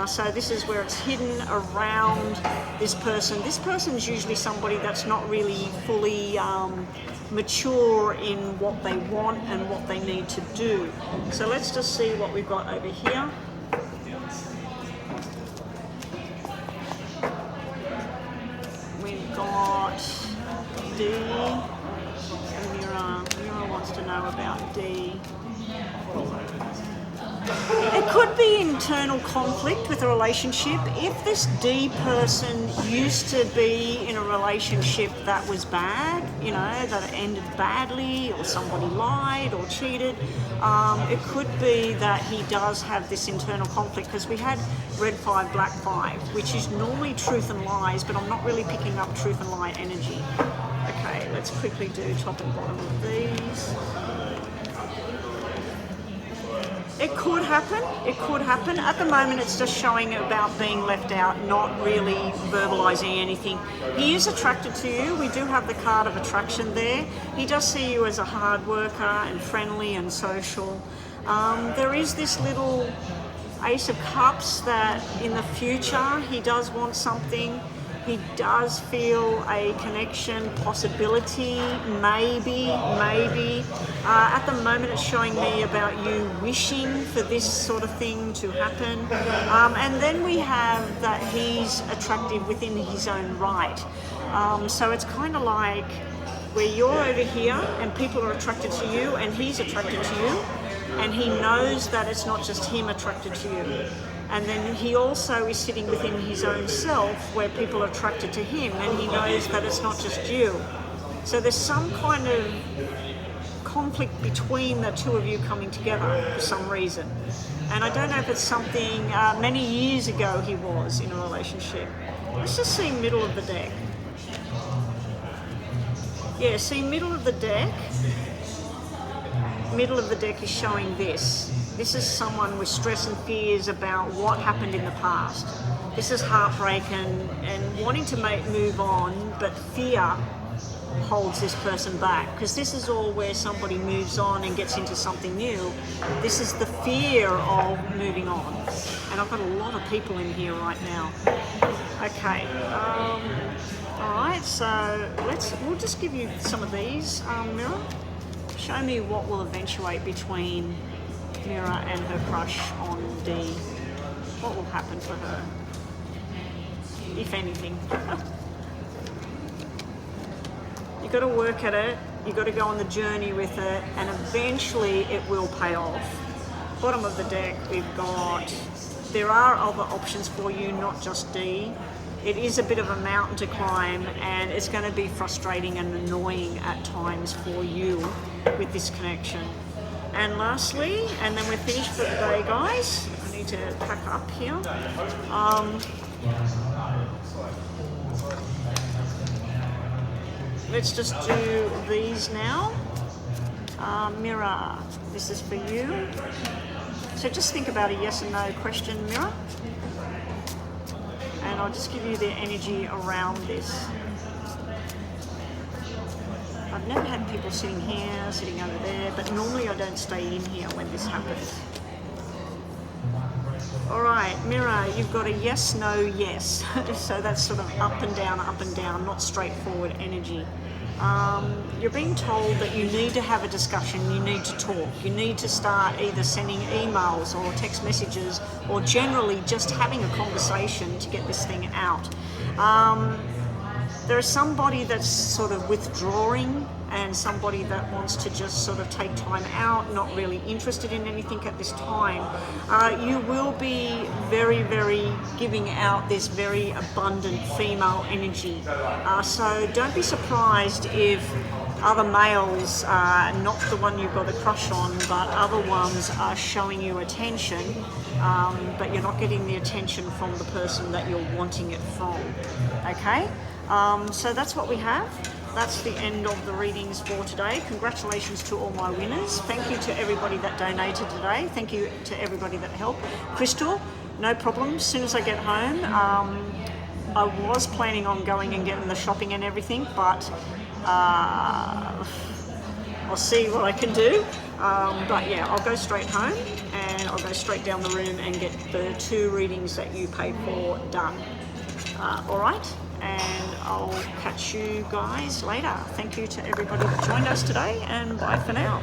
So this is where it's hidden around this person. This person is usually somebody that's not really fully mature in what they want and what they need to do. So let's just see what we've got over here. We've got D. Mira wants to know about D. It could be internal conflict with a relationship. If this D person used to be in a relationship that was bad, you know, that it ended badly, or somebody lied or cheated, it could be that he does have this internal conflict, because we had red 5, black 5, which is normally truth and lies, but I'm not really picking up truth and lie energy. Okay, let's quickly do top and bottom of these. It could happen, it could happen. At the moment it's just showing about being left out, not really verbalising anything. He is attracted to you. We do have the card of attraction there. He does see you as a hard worker and friendly and social. There is this little Ace of Cups that in the future he does want something. He does feel a connection, possibility, maybe. At the moment it's showing me about you wishing for this sort of thing to happen. And then we have that he's attractive within his own right. So it's kind of like where you're over here and people are attracted to you and he's attracted to you, and he knows that it's not just him attracted to you. And then he also is sitting within his own self where people are attracted to him, and he knows that it's not just you. So there's some kind of conflict between the two of you coming together for some reason. And I don't know if it's something, many years ago he was in a relationship. Let's just see middle of the deck. Yeah, see middle of the deck. Middle of the deck is showing this. This is someone with stress and fears about what happened in the past. This is heartbreak and wanting to move on, but fear holds this person back, because this is all where somebody moves on and gets into something new. This is the fear of moving on. And I've got a lot of people in here right now. Okay, all right, so we'll just give you some of these. Mira, show me what will eventuate between Mira and her crush on D. What will happen for her, if anything? You've got to work at it, you've got to go on the journey with it, and eventually it will pay off. Bottom of the deck, we've got, there are other options for you, not just D. It is a bit of a mountain to climb, and it's going to be frustrating and annoying at times for you with this connection. And lastly, and then we're finished for the day, guys. I need to pack up here. Let's just do these now. Mira, this is for you. So just think about a yes and no question, Mira. And I'll just give you the energy around this. I've never had people sitting here, sitting over there, but normally I don't stay in here when this happens. All right, Mira, you've got a yes, no, yes. So that's sort of up and down, not straightforward energy. You're being told that you need to have a discussion, you need to talk, you need to start either sending emails or text messages, or generally just having a conversation to get this thing out. There is somebody that's sort of withdrawing, and somebody that wants to just sort of take time out, not really interested in anything at this time. You will be very, very giving out this very abundant female energy. So don't be surprised if other males, not the one you've got a crush on, but other ones are showing you attention. but you're not getting the attention from the person that you're wanting it from. Okay, so that's what we have. That's the end of the readings for today. Congratulations to all my winners. Thank you to everybody that donated today. Thank you to everybody that helped. Crystal, no problem. As soon as I get home, I was planning on going and getting the shopping and everything, but I'll see what I can do. But yeah, I'll go straight home and I'll go straight down the room and get the 2 readings that you paid for done. All right, and I'll catch you guys later. Thank you to everybody that joined us today, and bye for now.